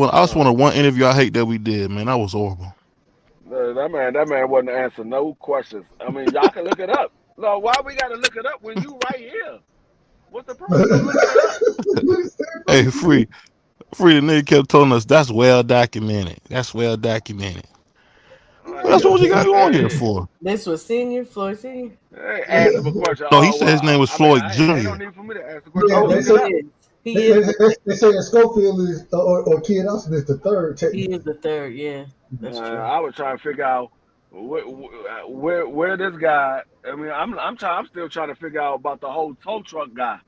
one interview I hate that we did, man. That was horrible. That man wasn't answering no questions. I mean, y'all can look it up. No, why we gotta look it up when you right here? What's the purpose of looking it up? Hey, free, the nigga kept telling us that's well documented. That's well documented. That's what you got on here for. This was Floyd Senior. Hey, ask him a question. No, he said his name was Floyd Jr. They don't need for me to ask the question. They say that Schofield is or Kid Austin is the third. He is the third. Yeah, that's true. I was trying to figure out where this guy. I mean, I'm still trying to figure out about the whole tow truck guy,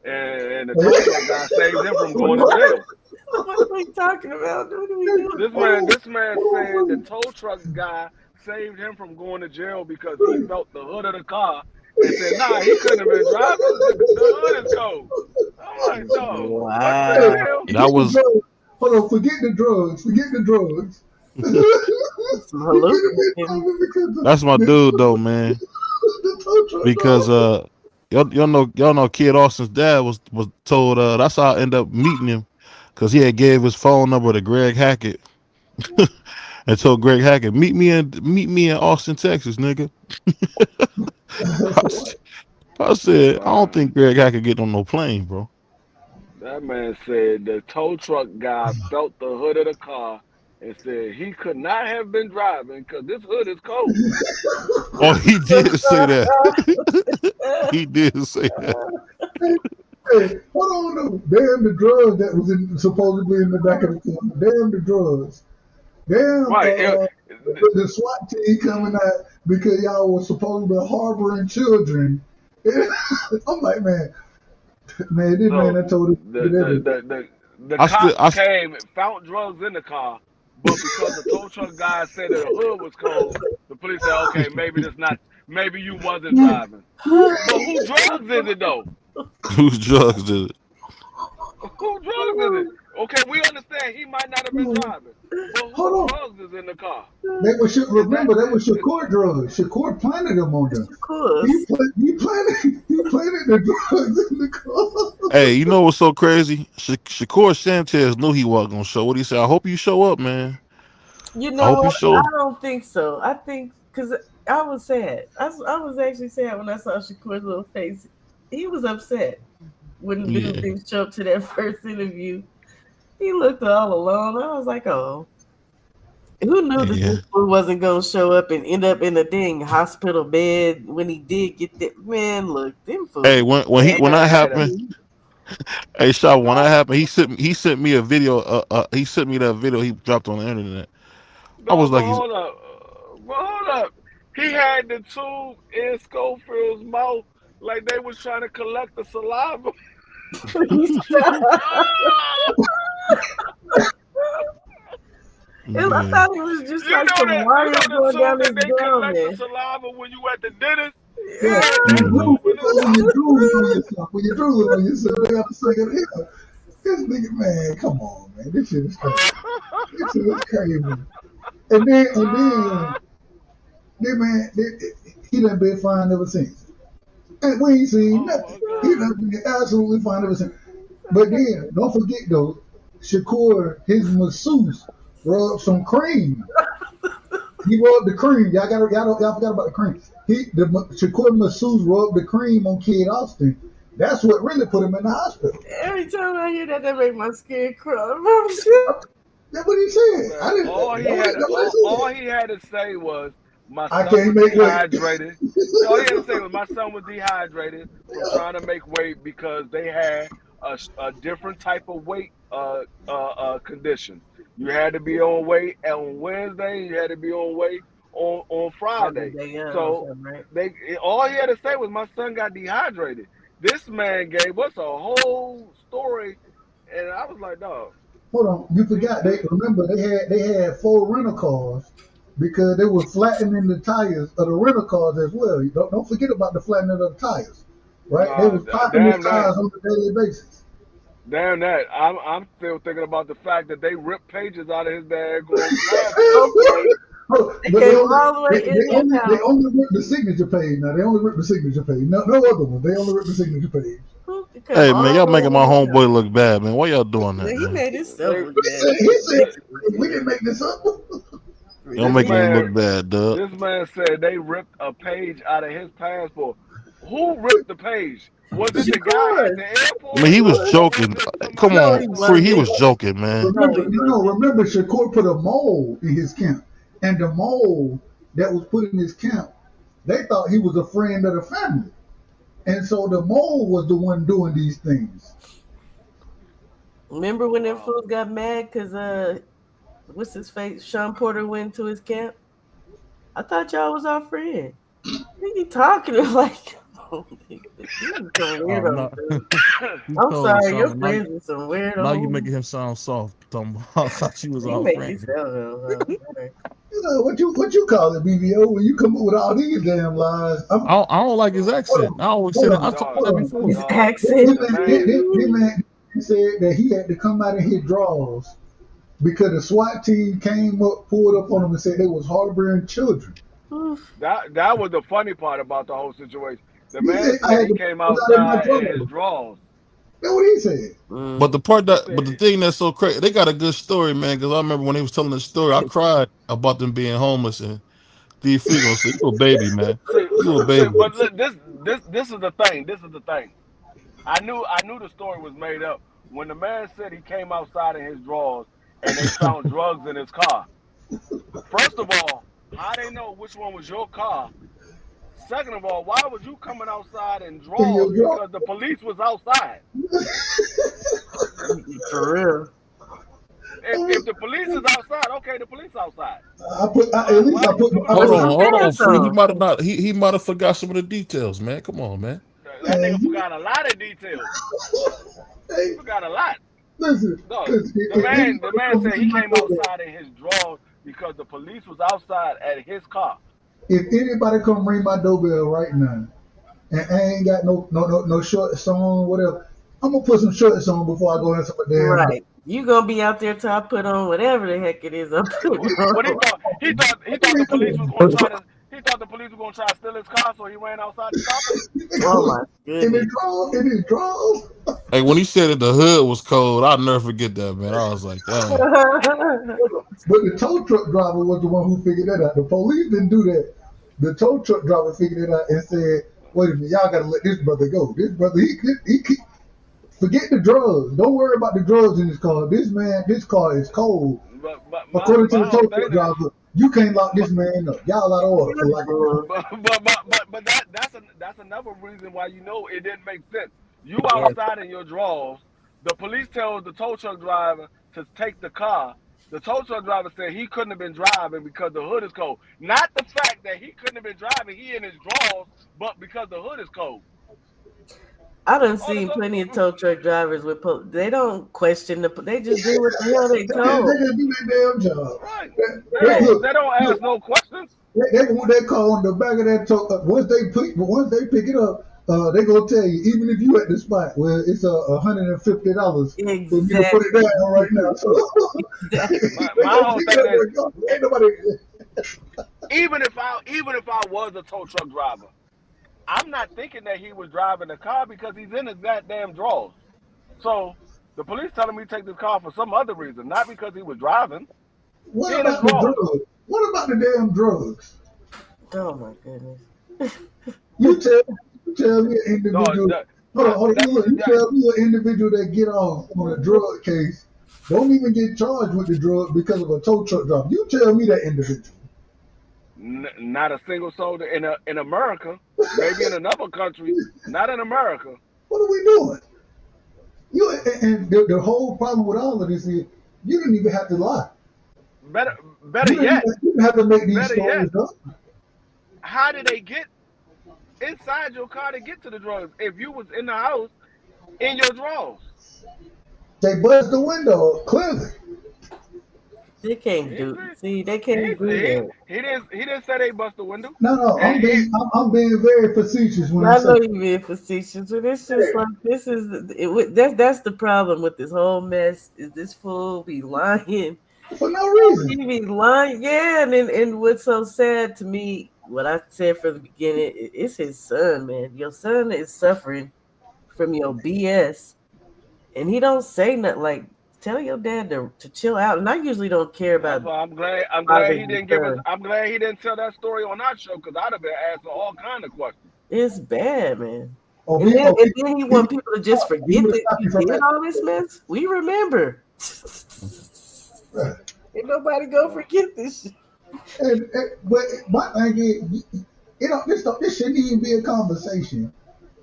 and the tow truck guy saved him from going to jail. What are we talking about? What are we doing? This man said the tow truck guy saved him from going to jail because he felt the hood of the car and said, nah, he couldn't have been driving. The hood is cold. I'm like, no. Wow. That was. Hold on, forget the drugs. That's my dude, though, man. Because y'all know Kid Austin's dad was told that's how I ended up meeting him. Because he had gave his phone number to Greg Hackett and told Greg Hackett, meet me in Austin, Texas, nigga. I said, I don't think Greg Hackett get on no plane, bro. That man said the tow truck guy felt the hood of the car and said he could not have been driving because this hood is cold. Oh, he did say that. He did say that. Hey, hold on, no. Damn the drugs that was supposedly in the back of the car. Damn the drugs. Damn right, the SWAT team coming out because y'all was supposedly harboring children. I'm like, man, man, I told him. The cops came and found drugs in the car, but because the tow truck guy said that the hood was cold, the police said, okay, maybe you wasn't driving. But who drugs is it though? Whose drugs is it? Who drugs is it? Okay, we understand he might not have been driving, but who drugs is in the car? That was Shakur drugs. Shakur planted them on them. He planted the drugs in the car. Hey, you know what's so crazy? Shakur Sanchez knew he wasn't gonna show. What he said? I hope you show up, man. You know what? I don't think so. I think because I was sad. I was actually sad when I saw Shakur's little face. He was upset when the dude didn't show up to that first interview. He looked all alone. I was like, oh. Who knew that this fool wasn't going to show up and end up in a dang hospital bed when he did get that? Man, look, them fools. Hey, when that happened, hey, Shaw, when that happened, he sent me a video. He sent me that video he dropped on the internet. I was like, hold up. He had the tube in Schofield's mouth like they was trying to collect the saliva. I thought it was just like some water going down his gum. The saliva when you at the dentist. Yeah. When you drool on yourself, they got to say it here. This nigga, man, come on, man. This shit is crazy. And then He done been fined ever since. And we ain't seen nothing. He done been absolutely fined ever since. But then, don't forget though, Shakur, his masseuse, rubbed some cream. He rubbed the cream. Y'all forgot about the cream. Shakur masseuse rubbed the cream on Kid Austin. That's what really put him in the hospital. Every time I hear that make my skin crawl. That's what he said. All he had to say was, my I son can't was make weight. dehydrated. All he had to say was, my son was dehydrated from trying to make weight because they had a different type of weight condition. You had to be on weight on Wednesday. You had to be on weight on Friday. So all he had to say was, my son got dehydrated. This man gave us a whole story, and I was like, dog. Hold on, you forgot. They had 4 rental cars because they were flattening the tires of the rental cars as well. Don't forget about the flattening of the tires, right? They was popping the tires on a daily basis. Damn that! I'm still thinking about the fact that they ripped pages out of his bag. They only ripped the signature page. Now they only ripped the signature page. No other one. They only ripped the signature page. Hey man, y'all making my homeboy look bad, man. Why y'all doing that? He made himself look bad. He said, "We didn't make this up." Y'all making him look bad, dog. This man said they ripped a page out of his passport. Who ripped the page? Was it the guy at the airport? I mean, he was joking. Come on, Free. He was joking, man. Remember, Shakur put a mole in his camp, and the mole that was put in his camp, they thought he was a friend of the family, and so the mole was the one doing these things. Remember when them fools got mad because what's his face? Sean Porter went to his camp. I thought y'all was our friend. What are you talking like? I'm sorry, your friends are some weirdo. Now you making him sound soft. I thought you was all friends. What you call it, BBO? When you come up with all these damn lies, I don't like his accent. I always said I told that before. His accent. This man said that he had to come out of his drawers because the SWAT team came up, pulled up on him, and said they was harboring children. That was the funny part about the whole situation. The man said he came outside in his drawers. That's what he said. But the thing that's so crazy, they got a good story, man. Because I remember when he was telling the story, I cried about them being homeless and these freaks. You a baby, man. You a baby. But this is the thing. This is the thing. I knew the story was made up when the man said he came outside in his drawers and they found drugs in his car. First of all, how they know which one was your car? Second of all, why was you coming outside in drawers? Because the police was outside. For real. If the police is outside, okay, the police outside. Hold on, Free. He might have not. He might have forgot some of the details, man. Come on, man. That nigga forgot a lot of details. He forgot a lot. Listen, the man said he came outside in his drawers because the police was outside at his car. If anybody come ring my doorbell right now, and I ain't got no shorts on, whatever, I'm gonna put some shorts on before I go into my damn. Right, you gonna be out there till I put on whatever the heck it is. What he thought the police was gonna try to. He thought the police were gonna try to steal his car, so he ran outside to stop it. Oh my goodness! In his drawers. Hey, when he said that the hood was cold, I'll never forget that, man. I was like, damn. But the tow truck driver was the one who figured that out. The police didn't do that. The tow truck driver figured it out and said, "Wait a minute, y'all gotta let this brother go. This brother, he forget the drugs. Don't worry about the drugs in this car. This car is cold." But according to the tow truck driver, you can't lock this man up. Y'all out of order. But that's another reason why you know it didn't make sense. You outside in your drawers. The police tells the tow truck driver to take the car. The tow truck driver said he couldn't have been driving because the hood is cold. Not the fact that he couldn't have been driving, he in his drawers, but because the hood is cold. I done seen plenty of tow truck drivers with they don't question they just do what the hell they told. They just do their damn job. Right. They don't ask no questions. They want that car on the back of that tow. Once they pick it up, they gonna tell you, even if you at the spot where it's $150 for you to put it down right now. So my whole thing is, ain't nobody. Even if I was a tow truck driver, I'm not thinking that he was driving the car because he's in his goddamn drawers. So the police telling me to take this car for some other reason, not because he was driving. What He in his about the drawers. drugs? What about the damn drugs? Oh my goodness. You tell me an individual. No, Hold on. You tell me an individual that get off on a drug case don't even get charged with the drug because of a tow truck drop. You tell me that individual. not a single soul in America. Maybe in another country, not in America. What are we doing? And the whole problem with all of this is you didn't even have to lie. Better You yet, didn't have to make these better yet, stories up. how did they get inside your car to get to the drugs if you was in the house in your drawers? They buzzed the window clearly. They can't do. See, they can't do that. He didn't say they bust the window. No, And I'm being very facetious when I I know say you being facetious, but it's just like this is that's the problem with this whole mess. Is this fool be lying? for no reason. He be lying, yeah. And what's so sad to me, what I said from the beginning, it's his son, man. Your son is suffering from your BS, and he don't say nothing. Like, tell your dad to chill out. And I usually don't care about. I'm glad he didn't give us. I'm glad he didn't tell that story on our show because I'd have been asking all kind of questions. It's bad, man. Oh, And then he want people to just forget that he did all this mess. We remember. Right. Ain't nobody go forget this shit. But my thing is, this shouldn't even be a conversation.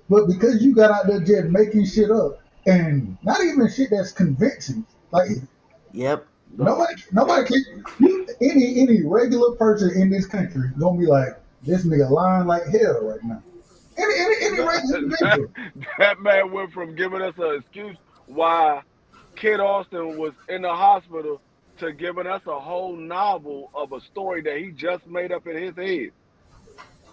But because you got out there just making shit up and not even shit that's convincing, like Yep. nobody can. Any regular person in this country gonna be like, this nigga lying like hell right now. Any regular individual. That man went from giving us an excuse why Kid Austin was in the hospital to giving us a whole novel of a story that he just made up in his head.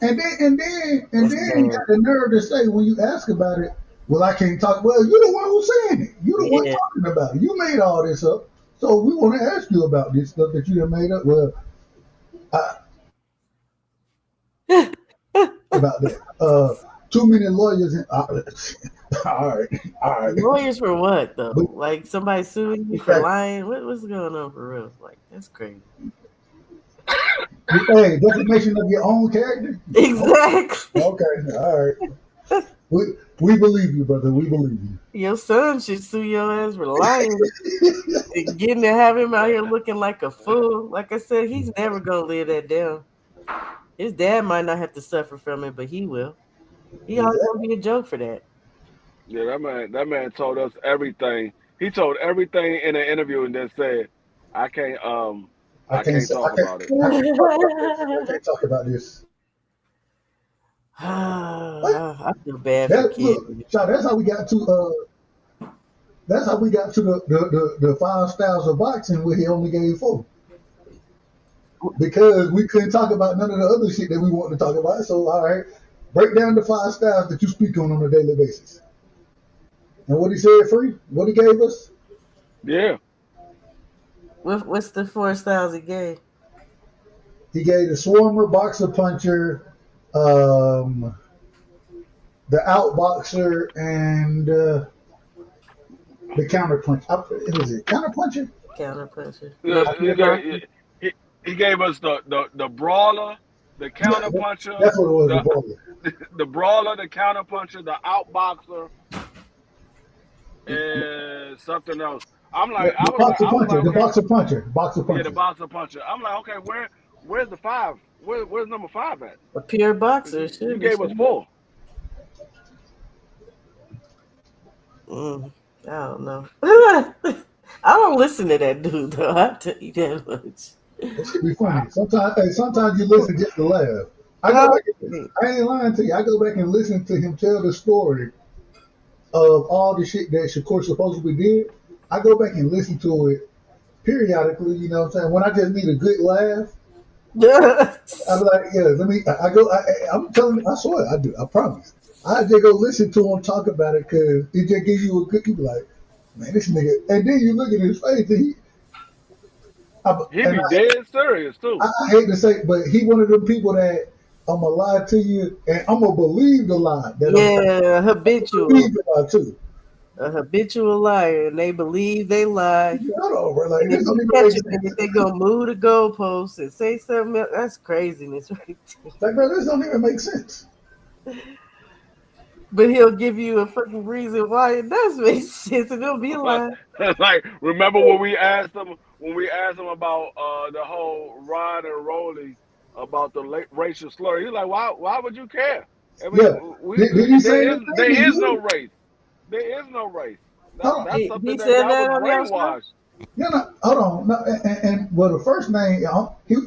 And then you got the nerve to say when you ask about it, well, I can't talk. Well, you're the one who's saying it. You're the one talking about it. You made all this up. So we want to ask you about this stuff that you have made up. Well, about that. Too many lawyers. All right. Lawyers for what though? Like somebody suing you for lying? What's going on for real? Like that's crazy. Hey, defamation of your own character. Exactly. Okay. All right. We believe you, brother. We believe you. Your son should sue your ass for lying and getting to have him out here looking like a fool. Like I said, he's never gonna live that down. His dad might not have to suffer from it, but he will. He always gonna be a joke for that. Yeah, that man told us everything. He told everything in an interview and then said, I can't talk about it. I can't talk about this. I feel bad for kids. That's how we got to the 5 styles of boxing where he only gave 4. Because we couldn't talk about none of the other shit that we wanted to talk about. So all right, break down the 5 styles that you speak on a daily basis. And what he said, Free? What he gave us? Yeah. What's the 4 styles he gave? He gave the swarmer, boxer, puncher, the outboxer, and the counter puncher. Is it counter puncher? Counter puncher. He gave us the brawler, the counter puncher. That's what it was. The brawler. The brawler, the counter puncher, the outboxer, and something else. I'm like, the boxer puncher. Yeah, the boxer puncher. I'm like, okay, where's the 5? Where's number 5 at? A pure boxer. You gave us 4. I don't know. I don't listen to that dude though. I'll tell you that much. It should be funny. Sometimes you listen just to laugh. I ain't lying to you. I go back and listen to him tell the story of all the shit that Shakur supposedly did. I go back and listen to it periodically, you know what I'm saying? When I just need a good laugh, I'm like, yeah, I'm telling you, I swear, I do, I promise. I just go listen to him talk about it because it just gives you a good, you be like, man, this nigga, and then you look at his face, He And be dead serious too. I hate to say, but he one of them people that I'm gonna lie to you, and I'm gonna believe the lie. Yeah, I'm habitual. believe the lie too. A habitual liar, and they believe they lie. Hold on, bro. Like And if this don't you even catch make them in it, sense. they gonna move the goalposts and say something else. That's craziness right there. Like, bro, this don't even make sense. But he'll give you a fucking reason why it does make sense, and it'll be a lie. Like, remember when we asked him about the whole Rod and Rolly about the racial slur? He's like, why would you care? I Yeah. mean, Did he say anything to there is no you? race. There is no race. Hold on. That's something He that said y'all was that on your show. brainwashed. You know, hold on. No, and well, the first thing,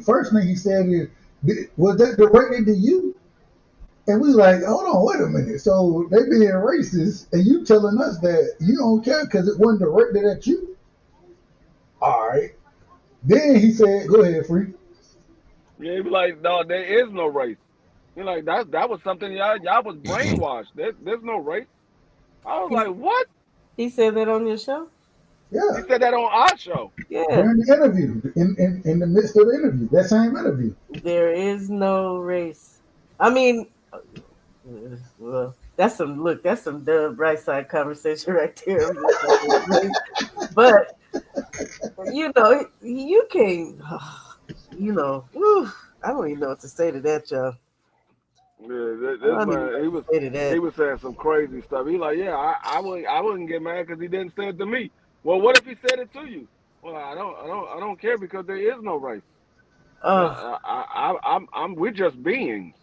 first thing he said is, was that directed to you? And we like, hold on, wait a minute. So they being racist, and you telling us that you don't care because it wasn't directed at you? All right. Then he said, "Go ahead, Free." Yeah, he be like, no, there is no race. You're like, that was something y'all was brainwashed. There's no race. I was He, like, what? he said that on your show. He Yeah, said that on our show. Yeah, during the interview, in the midst of the interview, that same interview. there is no race. I mean, well, that's some dumb right side conversation right there. But you know, you can't. Whew, I don't even know what to say to that, y'all. Yeah, I this don't even know man, what to say to he that. was saying some crazy stuff. He like, yeah, I wouldn't get mad because he didn't say it to me. Well, what if he said it to you? Well, I don't care because there is no race. Oh, We're just beings.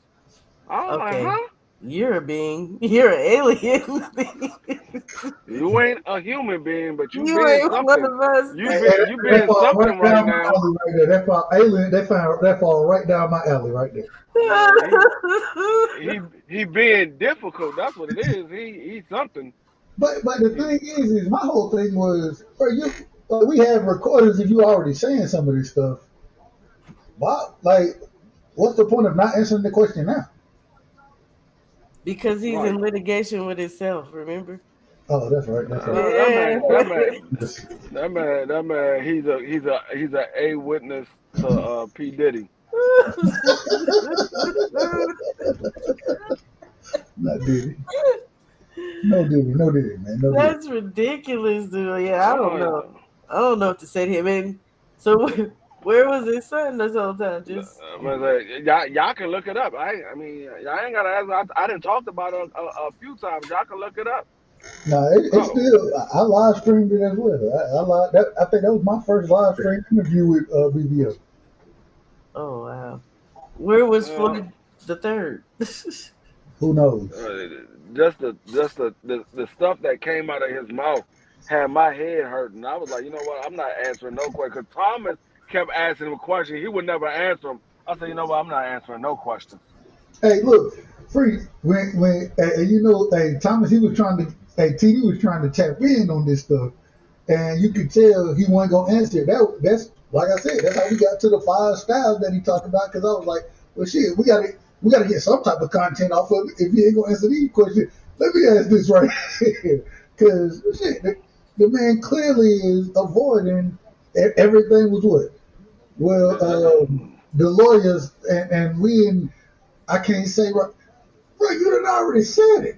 I was like, okay. huh? You're a being. You're an alien. You ain't a human being, but you You being ain't one something. of us. You That being fall right something right down my now. alley right there. That fall alien. That fall right down my alley right there. He being difficult. That's what it is. He's something. But the thing is my whole thing was, bro, we have recordings of you already saying some of this stuff. Why? Like, what's the point of not answering the question now? Because he's Right. in litigation with himself, remember? Oh, that's right. That's right. Yeah. That man. He's a witness to P Diddy. Not Diddy. No Diddy. No Diddy, man. No Diddy. That's ridiculous, dude. Yeah, I don't know. Oh, I don't know what to say to him. And so where was his son this whole time? Just y'all can look it up. I mean, y'all ain't gotta ask. I didn't talk about it a few times. Y'all can look it up. No, it's still. I live streamed it as well. I think that was my first live stream interview with BBO. oh wow. Where was Floyd the third? Who knows? Just the stuff that came out of his mouth had my head hurting. I was like, you know what? I'm not answering no question. Because Thomas kept asking him a question. He would never answer him. I said, you know what? I'm not answering no questions. Hey, look, Free. When you know, hey Thomas, he was trying to. Hey, TD was trying to tap in on this stuff, and you could tell he wasn't gonna answer it. That's like I said. That's how we got to the 5 styles that he talked about. Because I was like, well, shit, we gotta get some type of content off of it. If you ain't gonna answer these questions, let me ask this right here. Because shit, the man clearly is avoiding everything. Was what? Well, the lawyers and we and I can't say right. Bro, you done already said it.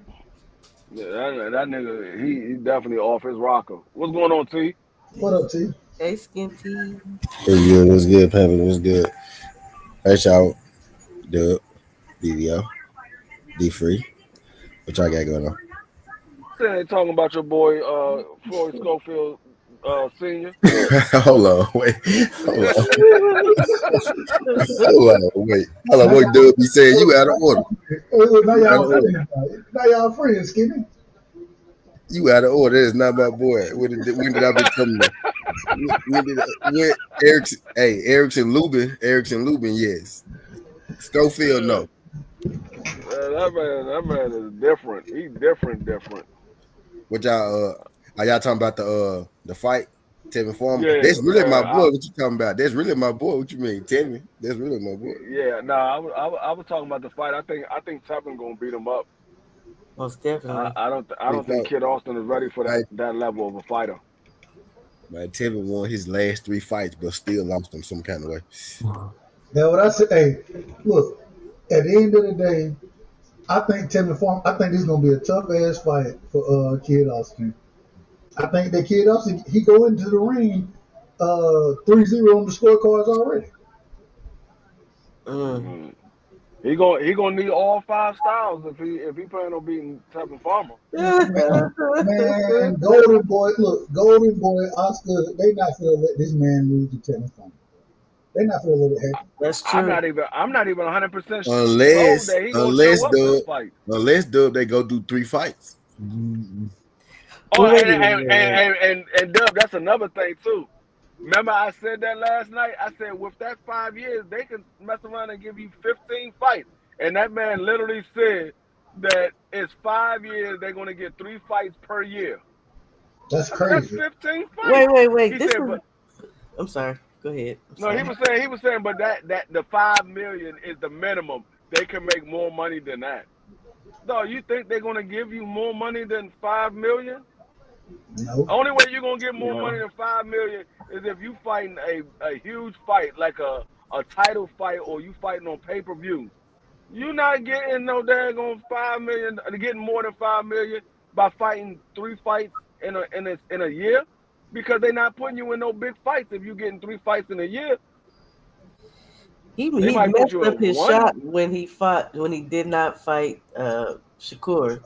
Yeah, that nigga, he definitely off his rocker. What's going on, T? What up, T? Hey, Skinty. Pretty good. It was good, Pamela. It was good. Hey, y'all. Dub, DVO, D Free. What y'all got going on? Saying talking about your boy Floyd Schofield Senior. Hold on, wait. Hold on. Hold on, what Dub be saying? You out of order. Now y'all friends, Skinny. You out of order. That is not my boy. When did I become that? When Erickson Lubin, yes. Schofield, no. That man is different. He's different. What y'all are y'all talking about the fight? Tevin Foreman. Yeah, That's really my boy. What you talking about? That's really my boy. What you mean? Tell me. That's really my boy. Yeah, no, I was talking about the fight. I think Tevin gonna beat him up. Most definitely. I don't think Kid Austin is ready for that level of a fighter. Man, Tevin won his last 3 fights, but still lost them some kind of way. Now what I said, hey, look, at the end of the day, I think Tevin Farmer, I think this is gonna be a tough ass fight for Kid Austin. I think that Kid Austin, he go into the ring 3-0 on the scorecards already. He gonna need all 5 styles if he plan on beating Tevin Farmer. Man, Golden Boy, look, Golden Boy, Oscar, they not gonna let this man lose to Tevin Farmer. They not gonna let it happen. That's true. I'm not even 100% sure Unless that he gonna show up this fight. Unless Dub, they go do 3 fights. Oh, and Dub, that's another thing too. Remember, I said that last night. I said with that 5 years, they can mess around and give you 15 fights. And that man literally said that it's 5 years. They're gonna get 3 fights per year. That's crazy. That's 15 fights. Wait. I'm sorry. Go ahead. He was saying, but that the $5 million is the minimum. They can make more money than that. No, you think they're gonna give you more money than $5 million? No. Only way you're gonna get more money than $5 million is if you fighting a huge fight, like a title fight, or you fighting on pay-per-view. You're not getting no daggone $5 million, getting more than $5 million by fighting 3 fights in a year, because they're not putting you in no big fights. If you're getting 3 fights in a year, he messed up his shot when he did not fight Shakur.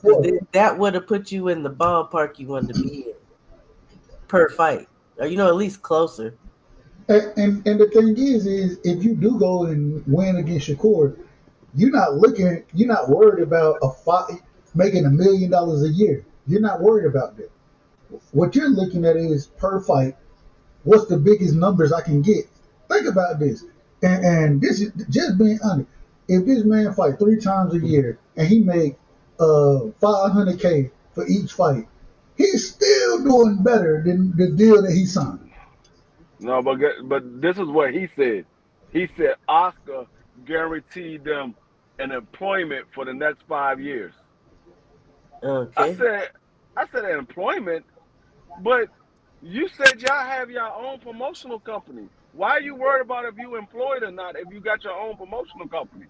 That would have put you in the ballpark you wanted to be in per fight, or at least closer. And the thing is if you do go and win against Shakur, you're not worried about a fight making $1 million a year. You're not worried about that. What you're looking at is per fight, what's the biggest numbers I can get? Think about this. And this is just being honest. If this man fight 3 times a year and he make $500K for each fight, he's still doing better than the deal that he signed. No, but this is what he said. He said Oscar guaranteed them an employment for the next 5 years. Okay. I said employment, but you said y'all have your own promotional company. Why are you worried about if you employed or not if you got your own promotional company?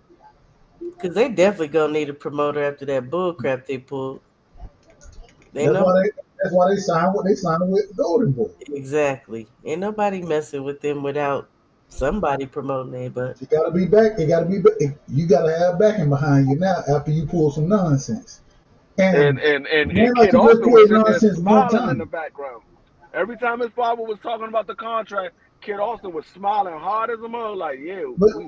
Because they definitely gonna need a promoter after that bull crap they pulled. That's why they signed what they signed with Golden Boy. Exactly. Ain't nobody messing with them without somebody promoting it. But you gotta be back. You gotta have backing behind you now after you pull some nonsense. And Kid Austin was sitting there smiling in the background. Every time his father was talking about the contract, Kid Austin was smiling hard as a mother, like, yeah,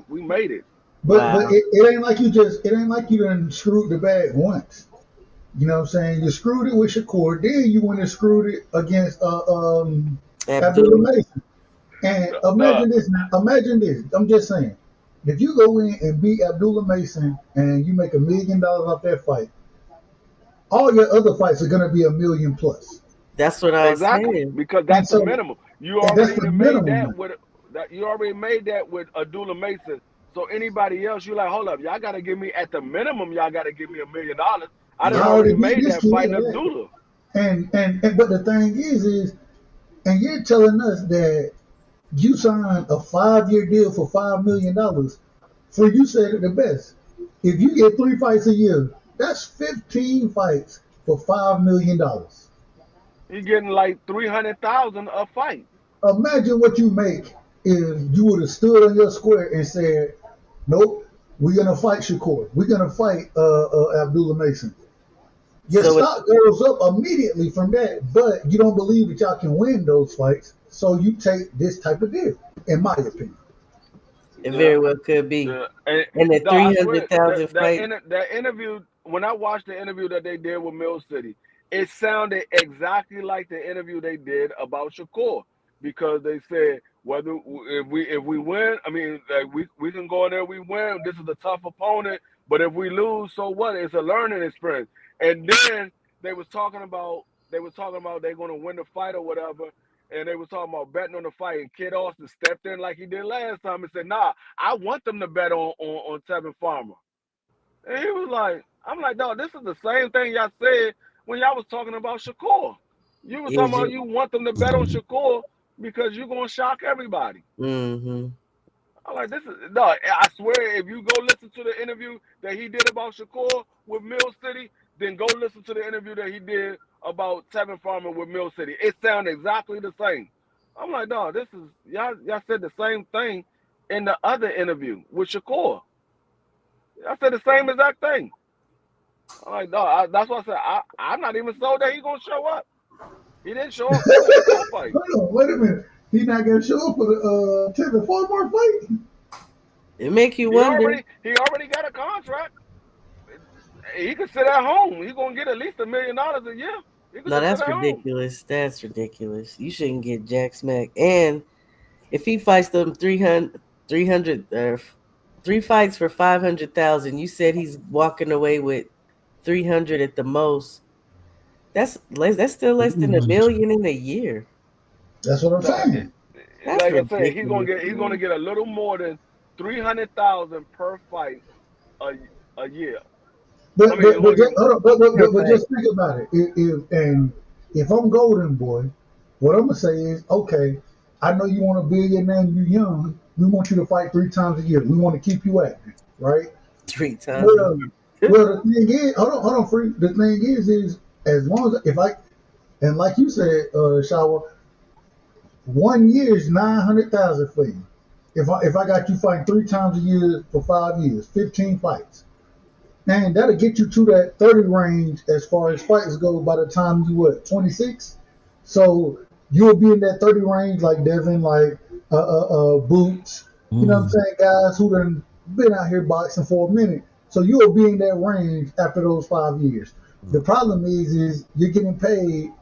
we made it. But it ain't like you done screwed the bag once. You know what I'm saying? You screwed it with Shakur, then you went and screwed it against Abdullah Mason. And imagine this. I'm just saying, if you go in and beat Abdullah Mason and you make $1 million off that fight, all your other fights are gonna be $1 million plus. That's what I was saying. Because that's the minimum. You already made that with Abdullah Mason. So anybody else, you're like, hold up, y'all gotta give me at the minimum. Y'all gotta give me $1 million. I done already made that fighting Abdullah. And but the thing is, and you're telling us that you signed a 5-year deal for $5 million. For you said it the best. If you get 3 fights a year, that's 15 fights for $5 million. You're getting like $300,000 a fight. Imagine what you make if you would have stood on your square and said, "Nope, we're gonna fight Shakur. We're gonna fight Abdullah Mason." Your stock goes up immediately from that, but you don't believe that y'all can win those fights, so you take this type of deal, in my opinion. It very well could be. And the 300,000 fight. That interview, when I watched the interview that they did with Mill City, it sounded exactly like the interview they did about Shakur, because they said if we win, I mean, like we can go in there, we win. This is a tough opponent, but if we lose, so what? It's a learning experience. And then they was talking about they're going to win the fight or whatever, and they was talking about betting on the fight. And Kid Austin stepped in like he did last time and said, "Nah, I want them to bet on Tevin Farmer." And he was like, "I'm like, dog, this is the same thing y'all said when y'all was talking about Shakur. You was talking about you want them to bet on Shakur, because you're gonna shock everybody. Mm-hmm. I'm like, this is no. I swear, if you go listen to the interview that he did about Shakur with Mill City, then go listen to the interview that he did about Tevin Farmer with Mill City. It sounds exactly the same. I'm like, no, this is y'all said the same thing in the other interview with Shakur. I said the same exact thing. I'm like, no, that's what I said. I'm not even sold that he's gonna show up. He didn't show up for the Shakur fight. Hold on, wait a minute. He not gonna show up for the Tevin Farmer fight? It make you He wonder. already got a contract. He could sit at home. He's gonna get at least $1 million a year. He could No, just sit that's at home. ridiculous. That's ridiculous. You shouldn't get Jack Smack. And if he fights them 300 3 fights for 500,000, you said he's walking away with 300 at the most. That's still less than $1 million in a year. That's what I'm saying. That's Like I said, ridiculous. he's gonna get a little more than 300,000 per fight a year. But, I mean, but, just, hold on, but Okay. just think about it. If I'm Golden Boy, what I'm gonna say is, okay, I know you want a billionaire and you're young. We want you to fight 3 times a year. We want to keep you active, right? 3 times. Well, the thing is, hold on, free. The thing is as long as if I and like you said, Shawa, 1 year is 900,000 for you. If I got you fighting 3 times a year for 5 years, 15 fights. Man, that'll get you to that 30 range as far as fights go by the time you 26. So you'll be in that 30 range like Devin, like Boots, you know what I'm saying, guys who done been out here boxing for a minute. So you'll be in that range after those 5 years. The problem is you're getting paid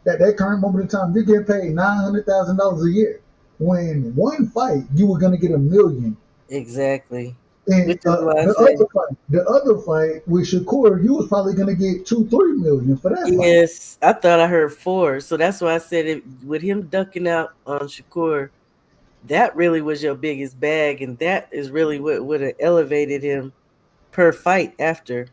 at that current moment in time, you're getting paid $900,000 a year. When one fight you were gonna get $1 million. Exactly. And Which is why I said, the other fight with Shakur, you was probably gonna get 2-3 million for that fight. yes, I thought I heard 4. So that's why I said it with him ducking out on Shakur, that really was your biggest bag, and that is really what would have elevated him per fight after.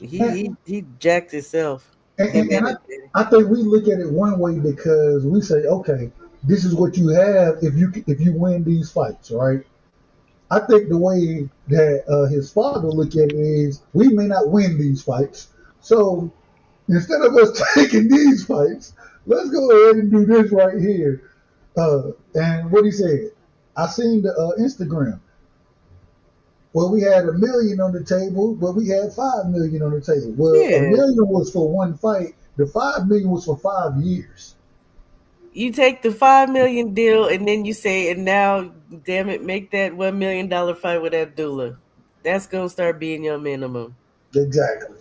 He jacked himself. And I think we look at it one way because we say, okay, this is what you have if you win these fights, right? I think the way that his father looked at it is, we may not win these fights, so instead of us taking these fights, let's go ahead and do this right here. And what he said, I seen the Instagram. Well, we had $1 million on the table, but we had $5 million on the table. Well, Yeah. $1 million was for one fight. The $5 million was for 5 years. You take the $5 million deal, and then you say, and now, damn it, make that $1 million fight with Abdullah. That's gonna start being your minimum. Exactly.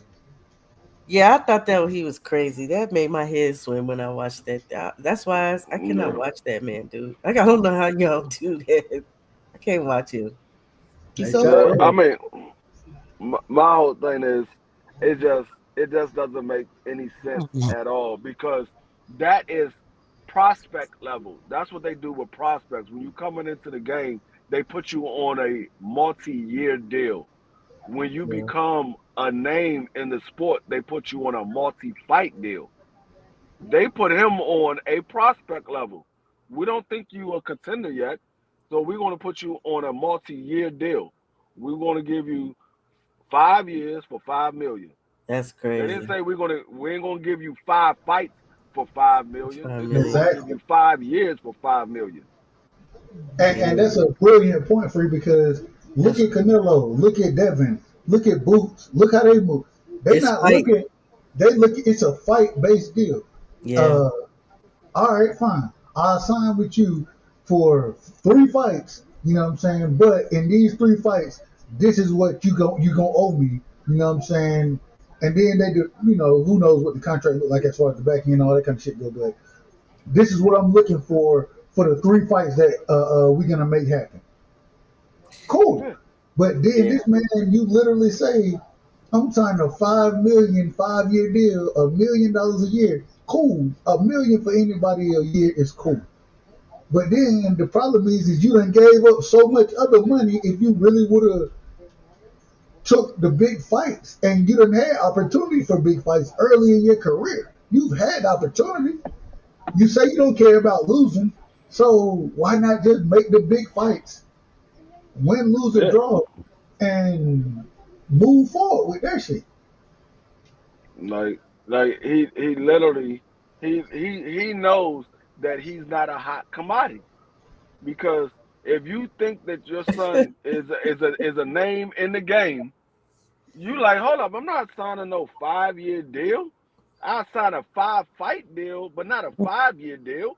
Yeah, I thought that he was crazy. That made my head swim when I watched that. That's why I cannot watch that man, dude. Like, I don't know how y'all do that. I can't watch him. He's so Exactly. I mean, my whole thing is, it just doesn't make any sense at all, because that is prospect level. That's what they do with prospects. When you coming into the game, they put you on a multi-year deal. When you become a name in the sport, they put you on a multi-fight deal. They put him on a prospect level. We don't think you a contender yet, so we're going to put you on a multi-year deal. We're going to give you 5 years for $5 million. That's They crazy. didn't say we ain't going to give you 5 fights for $5 million. $5 They million. said we're going to give you 5 years for $5 million. And that's a brilliant point for you, because look at Canelo, look at Devin, look at Boots, look how they move. They look. It's a fight-based deal. Yeah. All right, fine. I'll sign with you for 3 fights. You know what I'm saying? But in these 3 fights, this is what you gonna owe me. You know what I'm saying? And then they do. You know, who knows what the contract look like as far as the back end and all that kind of shit go. But this is what I'm looking for the 3 fights that we're gonna make happen. Cool. Yeah. But then this man, you literally say, I'm signing a $5 million 5-year deal, $1 million a year. Cool. $1 million for anybody a year is cool. But then the problem is you done gave up so much other money. If you really would have took the big fights, and you done had opportunity for big fights early in your career, you've had opportunity. You say you don't care about losing. So why not just make the big fights, win, lose, or Yeah. draw, and move forward with that shit? Like he literally he knows that he's not a hot commodity because if you think that your son is a name in the game, you like, hold up, I'm not signing no 5-year deal. I'll sign a 5-fight deal, but not a 5-year deal.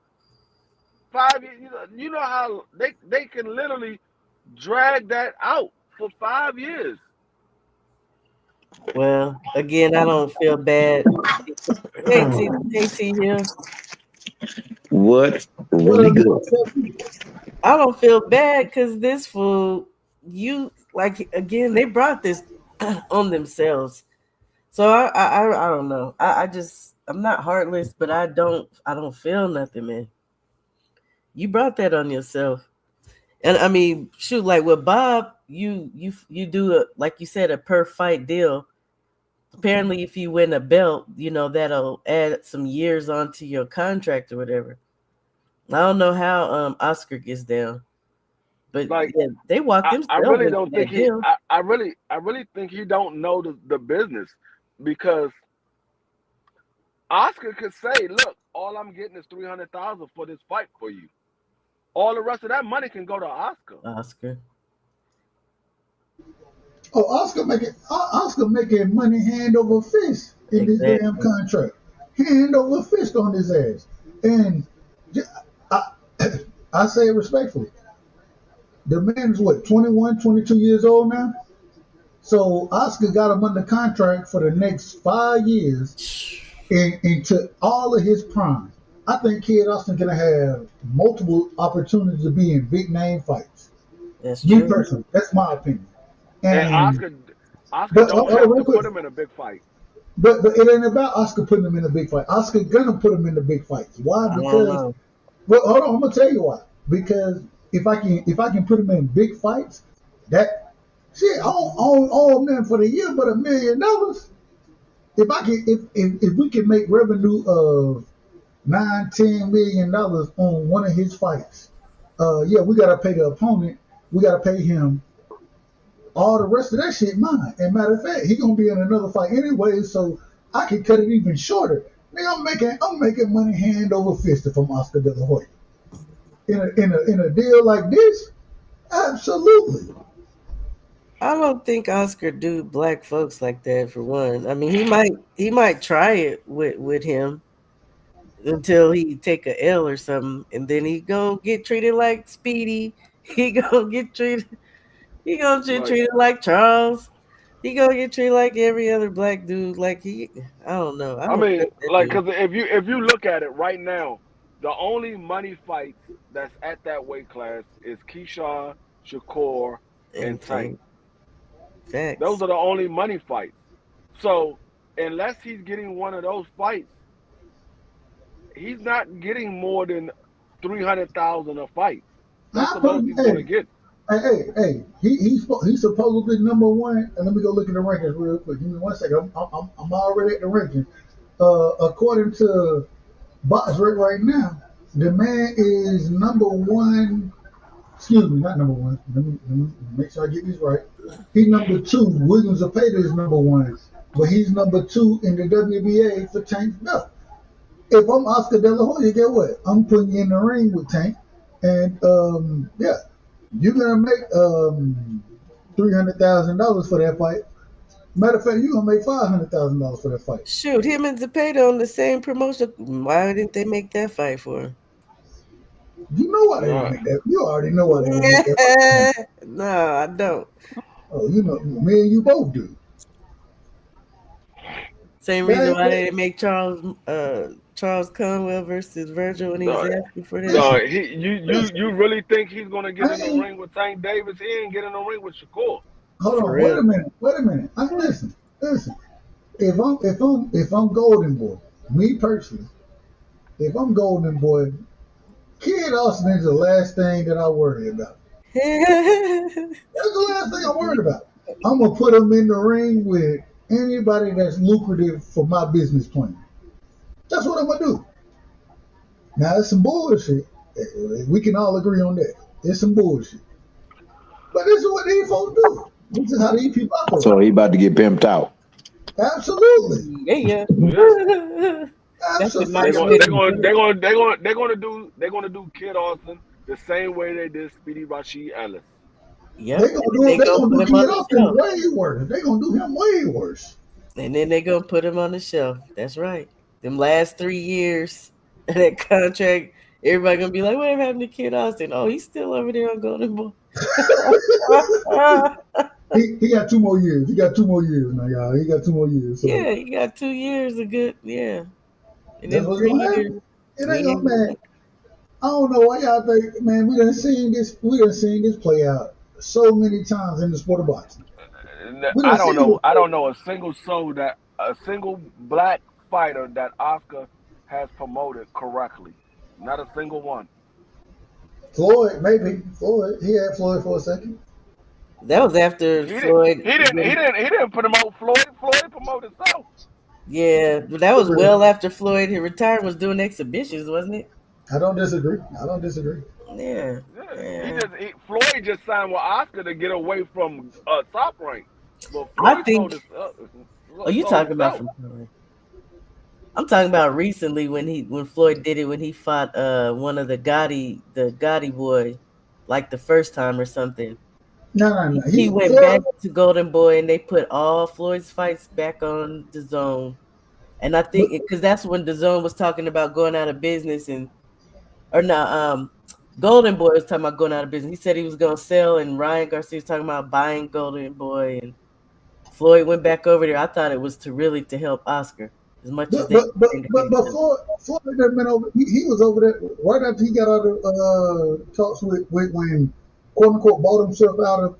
5 years, you know how they can literally drag that out for 5 years. Well, again, I don't feel bad. Hey T here. What? What Really up, good. I don't feel bad because this fool, you like again, they brought this on themselves. So I don't know. I just I'm not heartless, but I don't feel nothing, man. You brought that on yourself. And I mean, shoot, like with Bob, you do a like you said a per fight deal. Apparently, if you win a belt, that'll add some years onto your contract or whatever. I don't know how Oscar gets down, but Like yeah, they walked I themselves really into don't think that deal. I really think he don't know the business because Oscar could say, look, all I'm getting is 300,000 for this fight for you. All the rest of that money can go to Oscar. Oscar. Oh, Oscar making money hand over fist in this damn Exactly. contract, hand over fist on his ass, and I, I say it respectfully. The man is what 21, 22 years old now. So Oscar got him under contract for the next 5 years into all of his prime. I think Kid Austin gonna have multiple opportunities to be in big name fights. That's Me true. personally, that's my opinion. And And Oscar but don't have real to quick, put him in a big fight. but it ain't about Oscar putting him in a big fight. Oscar gonna put him in the big fights. Why? I don't Because know. well, hold on, I'm gonna tell you why. Because if I can put him in big fights, that shit, I don't owe him nothing for the year but $1 million. If we can make revenue of $9-10 million on one of his fights, yeah, we gotta pay the opponent. We gotta pay him. All the rest of that shit mine. And matter of fact, he gonna be in another fight anyway, so I can cut it even shorter. Nigga, I'm making money hand over fist from Oscar De La Hoya. In a deal like this, absolutely. I don't think Oscar do black folks like that for one. I mean, he might try it with him until he take a L or something, and then he gonna get treated like Speedy. He gonna get treated. He gonna get Like treated like Charles. He gonna get treated like every other black dude. Like I don't know. I I don't mean, trust that like, dude. cause if you look at it right now, the only money fights that's at that weight class is Keyshawn, Shakur, and And Tank. Those facts. are the only money fights. So unless he's getting one of those fights, he's not getting more than 300,000 a fight. That's I the put most him. he's gonna get. Hey. He's supposedly number one. And let me go look at the rankings real quick. Give me 1 second. I'm already at the rankings. According to BoxRec right now, the man is number one. Excuse me, not number one. Let me make sure I get this right. He's number two. Williams Zepeda is number one, but he's number two in the WBA for Tank's belt. If I'm Oscar De La Hoya, get what? I'm putting you in the ring with Tank, and yeah, you're gonna make $300,000 for that fight. Matter of fact, you're gonna make $500,000 for that fight. Shoot, him and Zepeda on the same promotion. Why didn't they make that fight for him? You know why they didn't Right. make that? You already know why they didn't make that fight. No, I don't. Oh, you know, me and you both do. Same reason why they didn't make Charles Conwell versus Virgil when he was No, asking for that. no, Listen, you listen. you really think he's gonna get I in the ain't. ring with Tank Davis? He ain't get in the ring with Shakur. Hold For on. Wait real. a minute. Wait a minute. Listen. If I'm Golden Boy, me personally, if I'm Golden Boy, Kid Austin is the last thing that I worry about. That's the last thing I'm worried about. I'm gonna put him in the ring with anybody that's lucrative for my business plan. That's what I'm gonna do. Now it's some bullshit. We can all agree on that. It's some bullshit. But this is what these folks do. This is how these people operate. So he about to get pimped out. Absolutely. Yeah. That's what my Absolutely. They're gonna do Kid Austin the same way they did Speedy Rashid Ellis. Yep. They're gonna do Kid Austin way worse. They're gonna do him way worse. And then they're gonna put him on the shelf. That's right. Them last 3 years of that contract, everybody gonna be like, "What happened to Kid Austin? Oh, he's still over there on Golden Boy." He got 2 more years. He got 2 more years now, y'all. He got 2 more years. So. Yeah, he got 2 years of good. Yeah. And That's then what's 3 gonna years. happen. It ain't gonna, man. I don't know why y'all think, man. We done seen this play out so many times in the sport of boxing. I don't know a single black fighter that Oscar has promoted correctly. Not a single one. Floyd, maybe. Floyd. He had Floyd for a second. That was after Floyd. He didn't promote Floyd. Floyd promoted himself. Yeah, but that was well after Floyd had retired and was doing exhibitions, wasn't it? I don't disagree. Yeah. Floyd just signed with Oscar to get away from Top Rank. Well, I think. You talking about from Floyd? I'm talking about recently when Floyd did it when he fought one of the Gotti boy, like the first time or something. No. He went back to Golden Boy and they put all Floyd's fights back on DAZN. And I think because that's when DAZN was talking about going out of business Golden Boy was talking about going out of business. He said he was going to sell, and Ryan Garcia was talking about buying Golden Boy, and Floyd went back over there. I thought it was to help Oscar as much as they. But Floyd had been over. He was over there right after he got out of talks with when quote unquote bought himself out of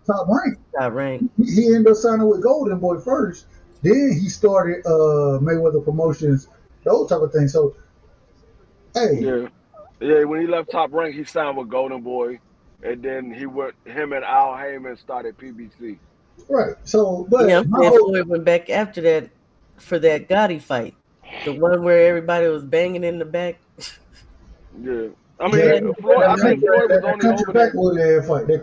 Top Rank. Top Rank. He ended up signing with Golden Boy first. Then he started Mayweather Promotions, those type of things. So, hey. Yeah, when he left Top Rank, he signed with Golden Boy, and then him and Al Heyman started PBC. Right. So, but Floyd went back after that for that Gotti fight, the one where everybody was banging in the back. Yeah, I think Floyd was only over there. That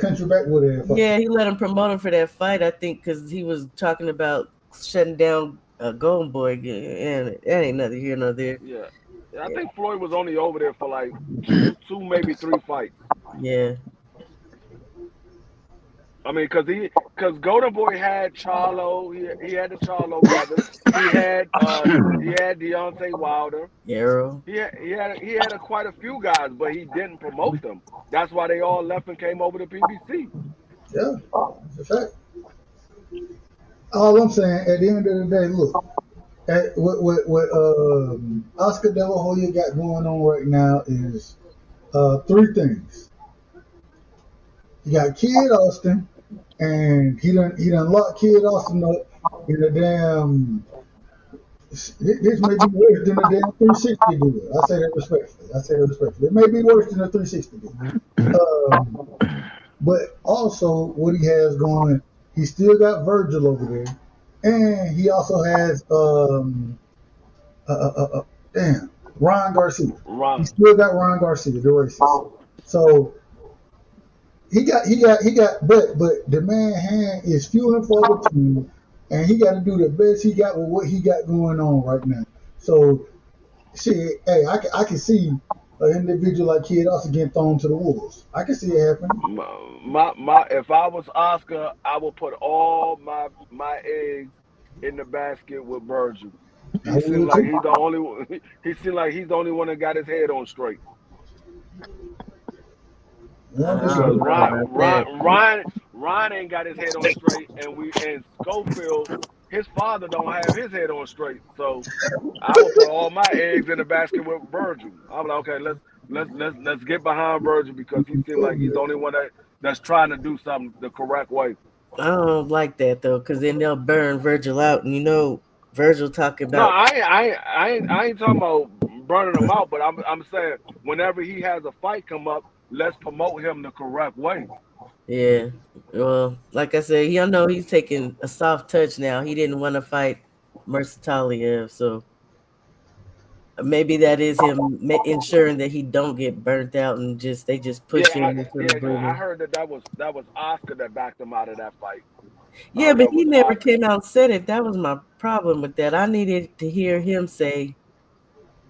country backwood fight. Yeah, he let him promote him for that fight. I think because he was talking about shutting down Golden Boy, and that ain't nothing here nor there. Yeah. I think Floyd was only over there for like 2, maybe 3 fights. Yeah. I mean, because Golden Boy had Charlo, he had the Charlo brothers. He had Deontay Wilder. Arrow. He had quite a few guys, but he didn't promote them. That's why they all left and came over to PBC. Yeah, that's a fact. All I'm saying, at the end of the day, look. What Oscar De La Hoya got going on right now is 3 things. He got Kid Austin, and he done locked Kid Austin up in a damn. This may be worse than a damn 360 deal. I say that respectfully. It may be worse than a 360 deal. But also, what he has going, he still got Virgil over there. And he also has Ryan Garcia. He still got Ryan Garcia, the racist. So he got but the man hand is fueling for the team, and he got to do the best he got with what he got going on right now. So shit, hey, I can see an individual like Kid Austin getting thrown to the wolves. I can see it happening. If I was Oscar, I would put all my eggs in the basket with Virgil. He seems like he's the only one. He seems like he's the only one that got his head on straight. Ryan ain't got his head on straight, and Schofield, his father don't have his head on straight. So I would put all my eggs in the basket with Virgil. I'm like, okay, let's get behind Virgil because he seems like he's the only one that's trying to do something the correct way. I don't like that though, because then they'll burn Virgil out, and Virgil talking about. No, I ain't talking about burning him out, but I'm saying whenever he has a fight come up, let's promote him the correct way. Yeah, well, like I said, he's taking a soft touch now. He didn't want to fight Mercedes Taliev, so maybe that is him ensuring that he don't get burnt out and they just push him into the I grooming. heard that was Oscar that backed him out of that fight. Yeah, but That he was never Oscar. came out and said it. That was my problem with that. I needed to hear him say,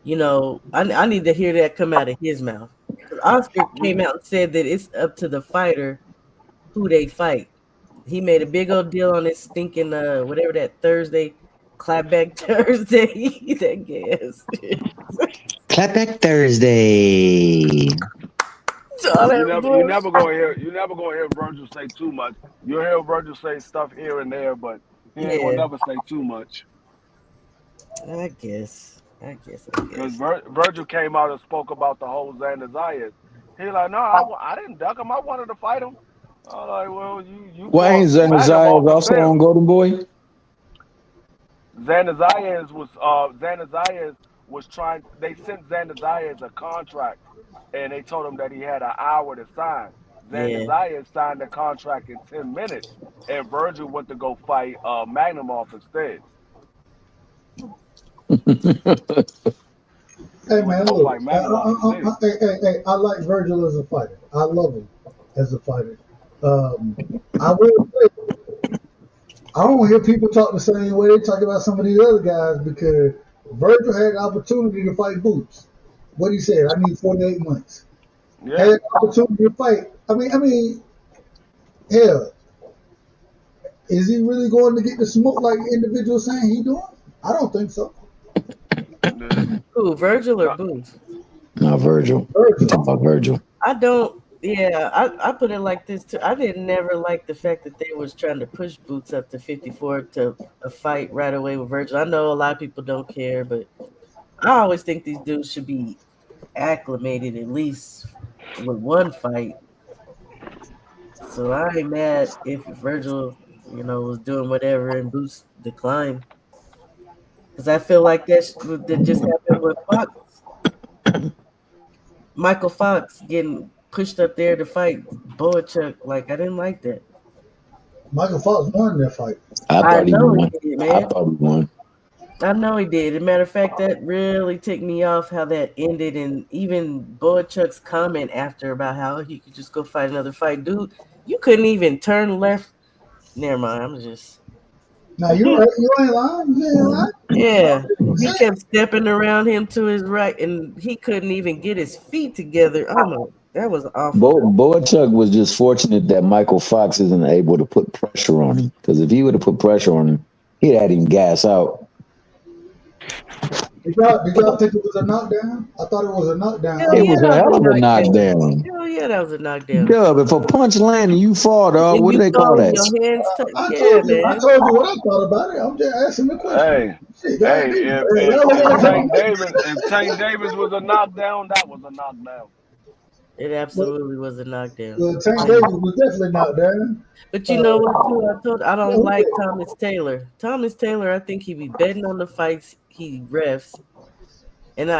I need to hear that come out of his mouth. Because Oscar came out and said that it's up to the fighter who they fight. He made a big old deal on his stinking whatever that Thursday, clapback Thursday. That gas. Clapback Thursday. You never gonna hear Virgil say too much. You'll hear Virgil say stuff here and there, but he ain't gonna never say too much. I guess. Because Virgil came out and spoke about the whole Xander Zayas. He like, no, I didn't duck him. I wanted to fight him. I was like, well, you Why ain't Xander Zayas also on Golden Boy? Xander Zayas was trying. They sent Xander Zayas a contract, and they told him that he had an hour to sign. Xander Zayas signed the contract in 10 minutes, and Virgil went to go fight Magnumov instead. Hey man, look, I like Virgil as a fighter. I love him as a fighter. I will say, I don't hear people talk the same way they talk about some of these other guys because Virgil had the opportunity to fight Boots. What he said, I need 48 months. Yeah. Had the opportunity to fight. I mean, hell, is he really going to get the smoke like individuals saying he doing? I don't think so. Who, Virgil or Boots? No, Virgil. You talking about Virgil? I don't. Yeah, I put it like this too. I didn't never like the fact that they was trying to push Boots up to 54 to a fight right away with Virgil. I know a lot of people don't care, but I always think these dudes should be acclimated at least with one fight. So I ain't mad if Virgil, was doing whatever and Boots declined. Because I feel like that just happened with Fox. Michael Fox getting pushed up there to fight Boachuk. Like, I didn't like that. Michael Fox won that fight. I know he did, man. I thought he won. I know he did. As a matter of fact, that really ticked me off how that ended. And even Boachuk's comment after about how he could just go fight another fight. Dude, you couldn't even turn left. Never mind. I'm just... No, you ain't lying. Yeah, he kept stepping around him to his right, and he couldn't even get his feet together. Oh no, that was awful. Boachuk was just fortunate that Michael Fox isn't able to put pressure on him. Because if he would have put pressure on him, he'd had him gas out. Did y'all think it was a knockdown? I thought it was a knockdown. It was a hell of a knockdown. Hell yeah, that was a knockdown. Dub, if a punch landed, you fall, dog. What do they call that? I told you what I thought about it. I'm just asking the question. If Tank Davis was a knockdown, that was a knockdown. It absolutely was a knockdown. Well, Tank Davis was definitely knocked down. But you know what, too? I don't like Thomas Taylor. Thomas Taylor, I think he be betting on the fights he refs. And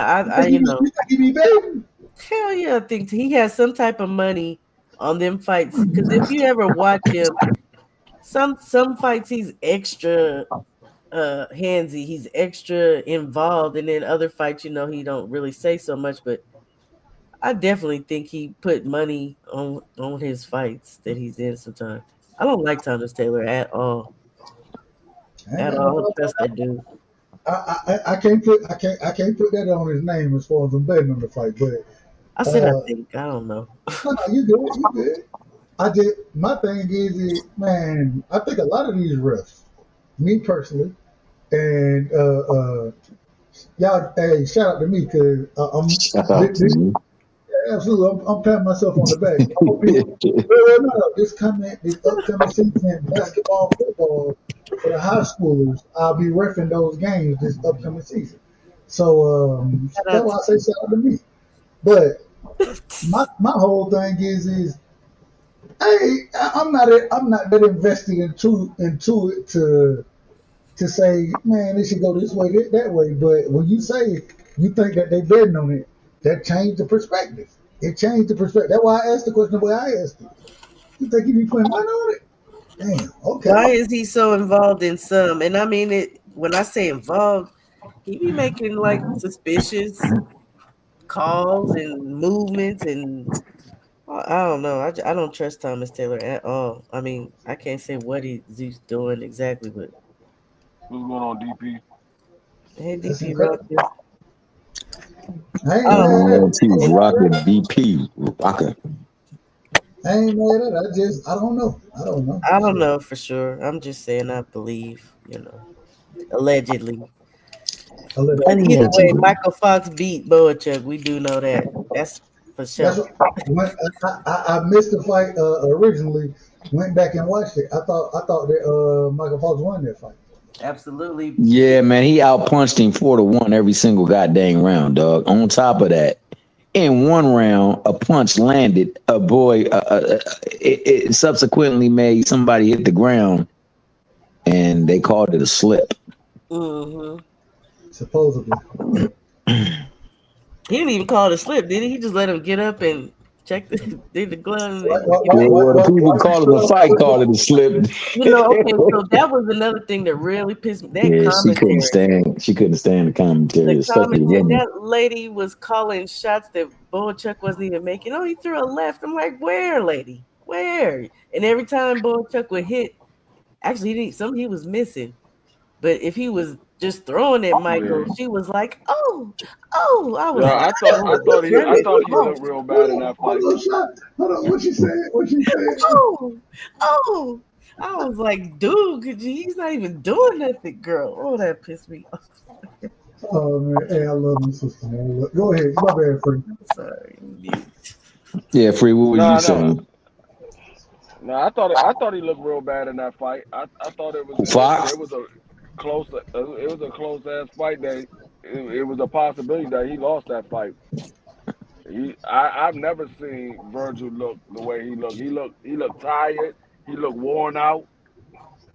you think he be betting? Hell yeah, I think he has some type of money on them fights. Because if you ever watch him, some fights he's extra handsy, he's extra involved, and then other fights, he don't really say so much, but I definitely think he put money on his fights that he's in sometimes. I don't like Thomas Taylor at all. At all. That's that dude. I can't put that on his name as far as I'm betting on the fight, but I said I think. I don't know. No, you good. My thing is, man, I think a lot of these refs, me personally, and y'all, hey, shout out to me because I'm absolutely, I'm patting myself on the back. This upcoming season, basketball, football, for the high schoolers, I'll be reffing those games this upcoming season. So that's why I say shout out to me. But my whole thing is, hey, I'm not that invested into it to say, man, it should go this way, that way. But when you say you think that they betting on it, that changed the perspective. It changed the perspective. That's why I asked the question the way I asked it. You think he be putting money on it? Damn. Okay. Why is he so involved in some? And I mean it when I say involved, He be making like suspicious calls and movements, and I don't know. I don't trust Thomas Taylor at all. I mean, I can't say what he's doing exactly, but What's going on, DP? hey, That's DP incredible. Rockers. I ain't Oh, mad at He's it. rocking DP. Rocker. I ain't mad at it. I don't know. I don't know. I don't know for sure. I'm just saying I believe, allegedly. But either way, Michael Fox beat Boachuk. We do know that. That's for That's sure. what, when I missed the fight originally. Went back and watched it. I thought that Michael Fox won that fight. Absolutely. Yeah, man, he outpunched him 4-1 every single goddamn round, dog. On top of that, in one round, a punch landed. It subsequently made somebody hit the ground, and they called it a slip. Mm-hmm. Supposedly. He didn't even call it a slip, did he? He just let him get up and check did the glove. Well, the people calling the fight called it a slip. Okay, so that was another thing that really pissed me. That commentary. She couldn't stand the commentary. That lady was calling shots that Boachuk wasn't even making. Oh, he threw a left. I'm like, where, lady? Where? And every time Boachuk would hit, actually, he was missing. But if he was just throwing at Michael, she was like, "Oh!" I was. I thought he looked real bad in that fight. Hold on, what you said? Oh! I was like, dude, he's not even doing nothing, girl. Oh, that pissed me off. Oh man, hey, I love my sister. Man. Go ahead, my bad, Free. Sorry. Yeah, Free. What was you saying? No, I thought he looked real bad in that fight. I thought it was Fox. It was a close ass fight. That it was a possibility that he lost that fight. I've never seen Virgil look the way he looked. He looked tired. He looked worn out,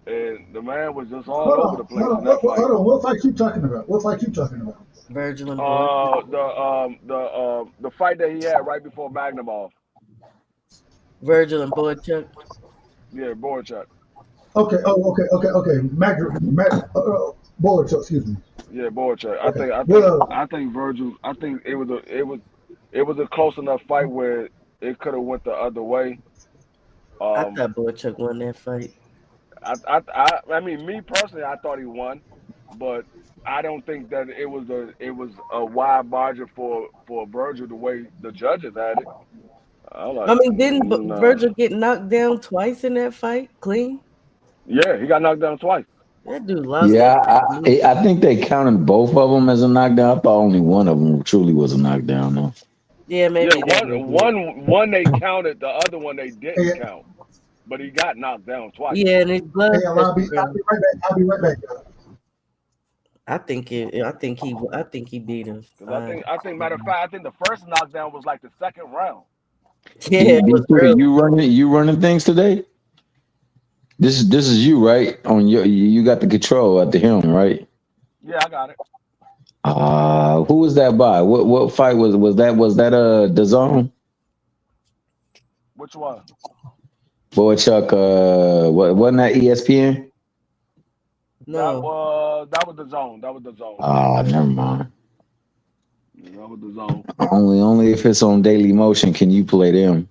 and the man was just all over the place in that fight. Hold on, what fight you talking about? Virgil and Boachuk. The fight that he had right before Magnumov. Virgil and Boachuk. Yeah, Boachuk. Okay. Boachuk, excuse me. Yeah, Boachuk. I think Virgil. I think it was a close enough fight where it could have went the other way. I thought Boachuk won that fight. I mean, me personally, I thought he won, but I don't think that it was a wide margin for Virgil the way the judges had it. Didn't Virgil get knocked down twice in that fight? Clean? Yeah, he got knocked down twice. That dude lost. Yeah, I think they counted both of them as a knockdown. I thought only one of them truly was a knockdown, though. Yeah, maybe. Yeah, one they counted, the other one they didn't count. But he got knocked down twice. Yeah, and his blood. I'll be right back. I think he beat him. I think matter of fact, I think the first knockdown was like the second round. Yeah, you running things today? This is you, right? You got the control at the helm, right? Yeah, I got it. Who was that by? What fight was that? Was that DAZN? Which one? Boachuk, wasn't that ESPN? No. That was DAZN. That was DAZN. Never mind. That was DAZN. Only if it's on Daily Motion can you play them.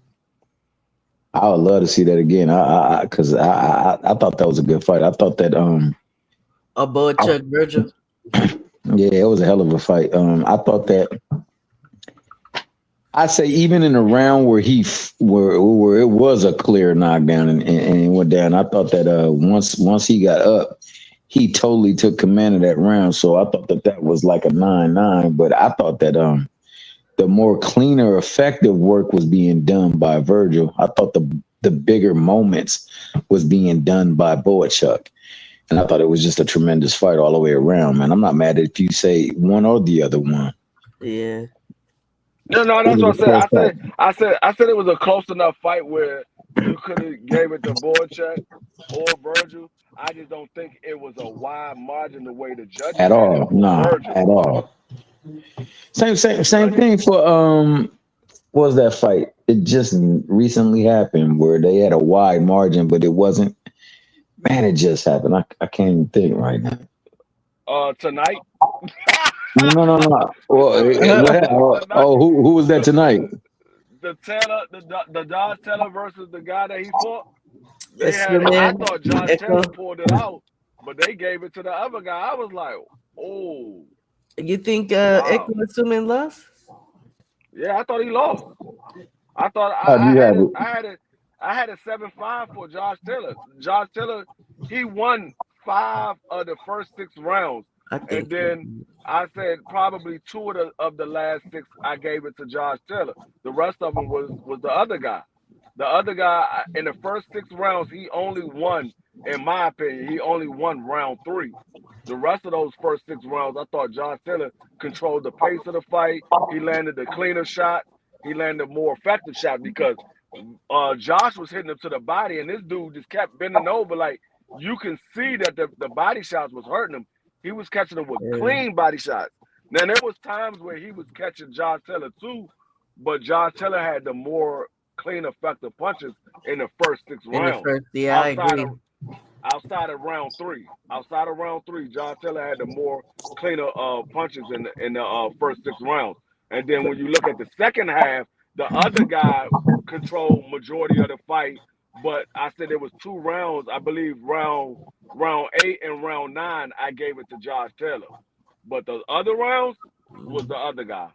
I would love to see that again. Because I thought that was a good fight. I thought that Boachuk Virgil. Yeah, it was a hell of a fight. I thought that I say even in a round where where it was a clear knockdown and he went down, I thought that once he got up, he totally took command of that round. So I thought that was like a 9-9. But I thought that the more cleaner, effective work was being done by Virgil. I thought the bigger moments was being done by Boachuk. And I thought it was just a tremendous fight all the way around, man. I'm not mad if you say one or the other one. Yeah. No, that's what I said. I said it was a close enough fight where you could have gave it to Boachuk or Virgil. I just don't think it was a wide margin the way the judges at all. No, at all. Same thing for what was that fight? It just recently happened where they had a wide margin, but it wasn't. Man, it just happened. I can't even think right now. Tonight? No. Well, what happened? Who was that tonight? The Josh Taylor versus the guy that he fought. They Yes, had. I man. thought Josh Echo. Taylor pulled it out, but they gave it to the other guy. I was like, oh, You think wow. Echo Suman lost? Yeah, I thought he lost. I thought How do you have it? I had a 7-5 for Josh Taylor. Josh Taylor, he won 5 of the first 6 rounds. I And think. then I said probably 2 of the last 6 I gave it to Josh Taylor. The rest of them was the other guy. The other guy in the first 6 rounds, he only won, in my opinion, he only won round 3. The rest of those first 6 rounds, I thought Josh Taylor controlled the pace of the fight. He landed the cleaner shot. He landed a more effective shot because Josh was hitting him to the body, and this dude just kept bending over. Like, you can see that the body shots was hurting him. He was catching them with clean body shots. Now, there was times where he was catching Josh Taylor too, but Josh Taylor had the more clean, effective punches in the first 6 rounds. Yeah, I agree. Outside of round 3, Josh Taylor had the more cleaner punches in the first 6 rounds. And then when you look at the second half, the other guy controlled majority of the fight. But I said there was 2 rounds. I believe round 8 and round 9, I gave it to Josh Taylor. But the other rounds was the other guy.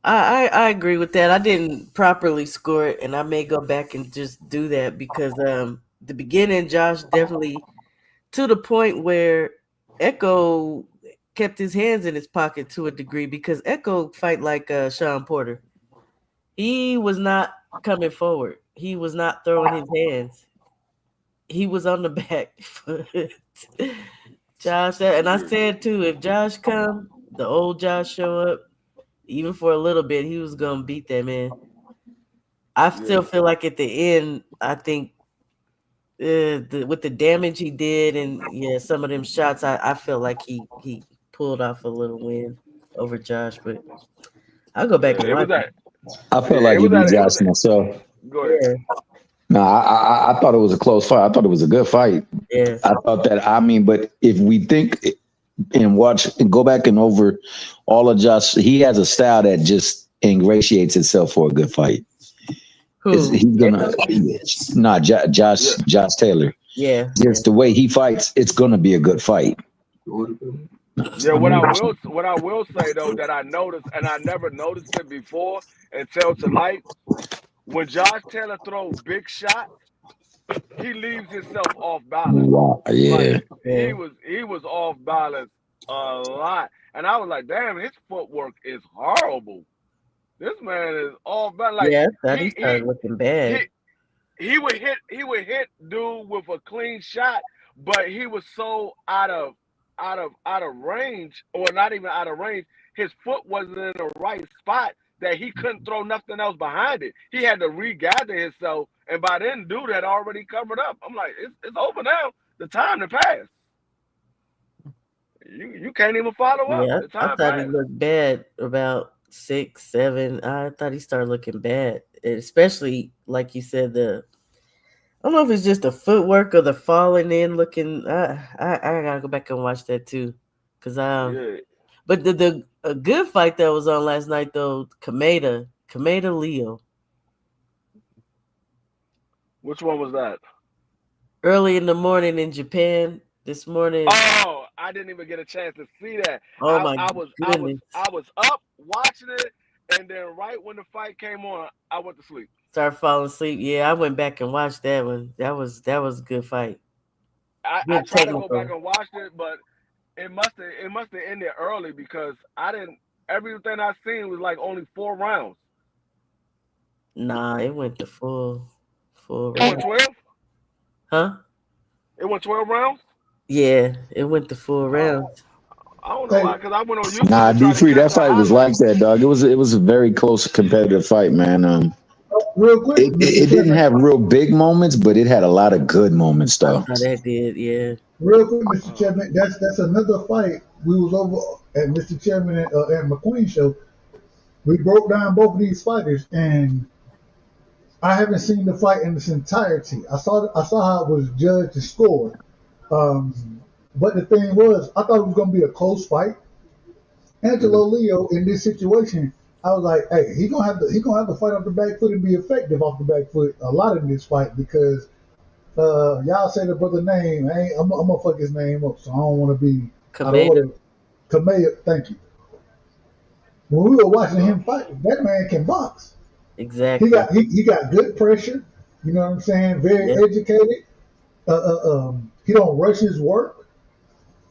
I agree with that. I didn't properly score it, and I may go back and just do that because the beginning, Josh definitely to the point where Echo kept his hands in his pocket to a degree because Echo fight like Sean Porter. He was not coming forward. He was not throwing his hands. He was on the back foot. Josh, and I said too, if Josh come, the old Josh show up, even for a little bit, he was gonna beat that man. I still feel like at the end, I think with the damage he did and some of them shots, I feel like he pulled off a little win over Josh. But I'll go back and watch it. I felt like he beat Josh myself. Go ahead. No, I thought it was a close fight. I thought it was a good fight. Yeah. I thought that. I mean, but if we think and watch and go back and over all of Josh, he has a style that just ingratiates itself for a good fight. He's gonna Josh Taylor. Yeah. Just the way he fights, it's gonna be a good fight. Yeah, what I will say though that I noticed, and I never noticed it before until tonight, when Josh Taylor throws big shots, he leaves himself off balance. Wow, yeah. Like, he was off balance a lot. And I was like, damn, his footwork is horrible. This man is off balance. Like, I thought he started looking bad. He would hit dude with a clean shot, but he was so out of range, or not even out of range. His foot wasn't in the right spot that he couldn't throw nothing else behind it. He had to regather himself, and by then, dude had already covered up. I'm like, it's over now. The time to pass. You can't even follow up. Yeah, the time I thought he looked bad about 6, 7. I thought he started looking bad, especially like you said. I don't know if it's just the footwork or the falling in looking. I gotta go back and watch that too, cause But a good fight that was on last night though, Kameda Leo. Which one was that? Early in the morning in Japan this morning. Oh, I didn't even get a chance to see that. Oh my goodness! I was up watching it, and then right when the fight came on, I went to sleep. Started falling asleep. Yeah, I went back and watched that one. That was a good fight. I tried to go back and watch it, but it must have ended early because everything I seen was like only 4 rounds. Nah, it went to full round. It went 12? Huh? It went 12 rounds? Yeah, it went to full rounds. I don't know why, because I went on YouTube. Nah, D3, that fight was like that, dog. It was a very close competitive fight, man. Real quick, it didn't have real big moments, but it had a lot of good moments, though. Oh, that did, yeah. Real quick, Mr. Chairman, that's another fight. We was over at Mr. Chairman at McQueen show. We broke down both of these fighters, and I haven't seen the fight in its entirety. I saw how it was judged and scored. But the thing was, I thought it was going to be a close fight. Angelo Leo in this situation, I was like, hey, he gonna have to fight off the back foot and be effective off the back foot a lot in this fight because y'all say the brother name. I'm gonna fuck his name up, so I don't want to be out of order. Kamea, thank you. When we were watching him fight, that man can box. Exactly. He got good pressure. You know what I'm saying? Very educated. He don't rush his work.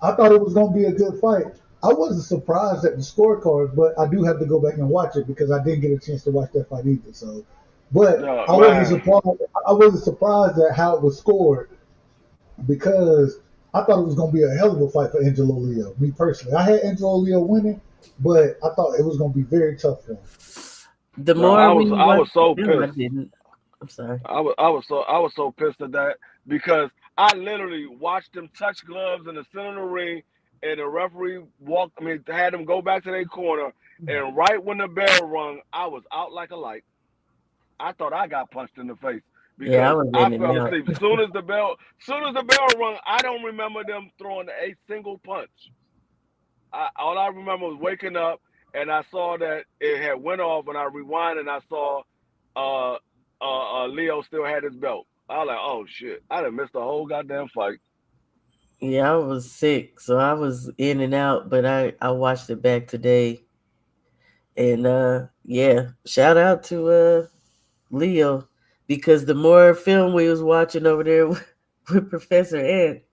I thought it was gonna be a good fight. I wasn't surprised at the scorecard, but I do have to go back and watch it because I didn't get a chance to watch that fight either. So, but I wasn't surprised at how it was scored because I thought it was going to be a hell of a fight for Angelo Leo. Me personally, I had Angelo Leo winning, but I thought it was going to be very tough for him. The more I was so pissed. I didn't. I'm sorry. I was so pissed at that because I literally watched them touch gloves in the center of the ring, and the referee had them go back to their corner, and right when the bell rung, I was out like a light. I thought I got punched in the face because I fell asleep. As soon as the bell rung, I don't remember them throwing a single punch. All I remember was waking up and I saw that it had went off, and I rewind and I saw Leo still had his belt. I was like, oh shit, I done missed the whole goddamn fight. Yeah, I was sick, so I was in and out, but I watched it back today. And shout out to Leo, because the more film we was watching over there with Professor Ed,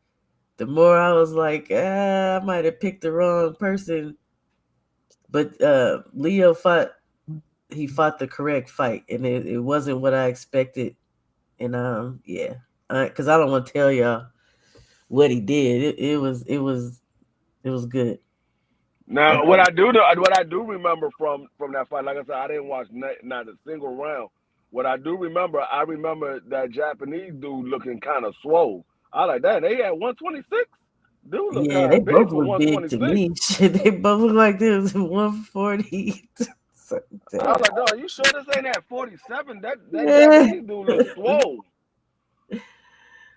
the more I was like, I might have picked the wrong person. But Leo fought the correct fight, and it wasn't what I expected. And because I don't want to tell y'all what he did. It was good. Now, what I do remember from that fight, like I said, I didn't watch not a single round. What I remember that Japanese dude looking kind of swole. I like that. They had 126. Dude look kind of big for 126. To me. They both look like this 140. I was like, no, you sure this ain't at 47? That Japanese dude looks swole.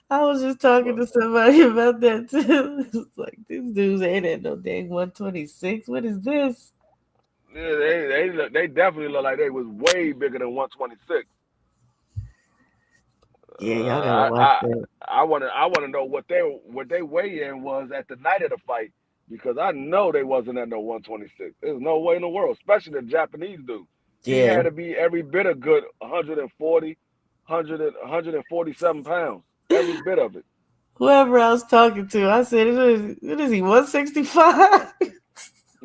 I was just talking to somebody about that too. It's like, these dudes ain't at no dang 126. What is this? Yeah, they definitely look like they was way bigger than 126. Yeah, y'all gotta watch that. I want to know what they weigh in was at the night of the fight, because I know they wasn't at no 126. There's no way in the world, especially the Japanese dude. Yeah. He had to be every bit of good 140, 147 pounds. Every bit of it. Whoever I was talking to, I said, what is he, 165? He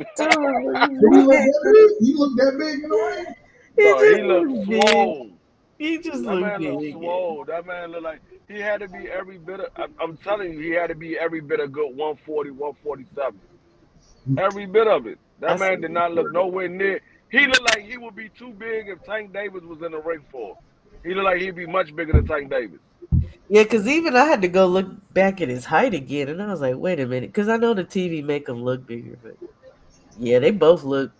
looked that big in the ring? He looked swole. He just looked big. Swole. That man looked like he had to be every bit of, I'm telling you, he had to be every bit of good 140, 147. Every bit of it. That man did not look nowhere near. He looked like he would be too big if Tank Davis was in the ring for him. He looked like he'd be much bigger than Tank Davis. Yeah, because even I had to go look back at his height again, and I was like, wait a minute, because I know the TV make him look bigger, but yeah, they both look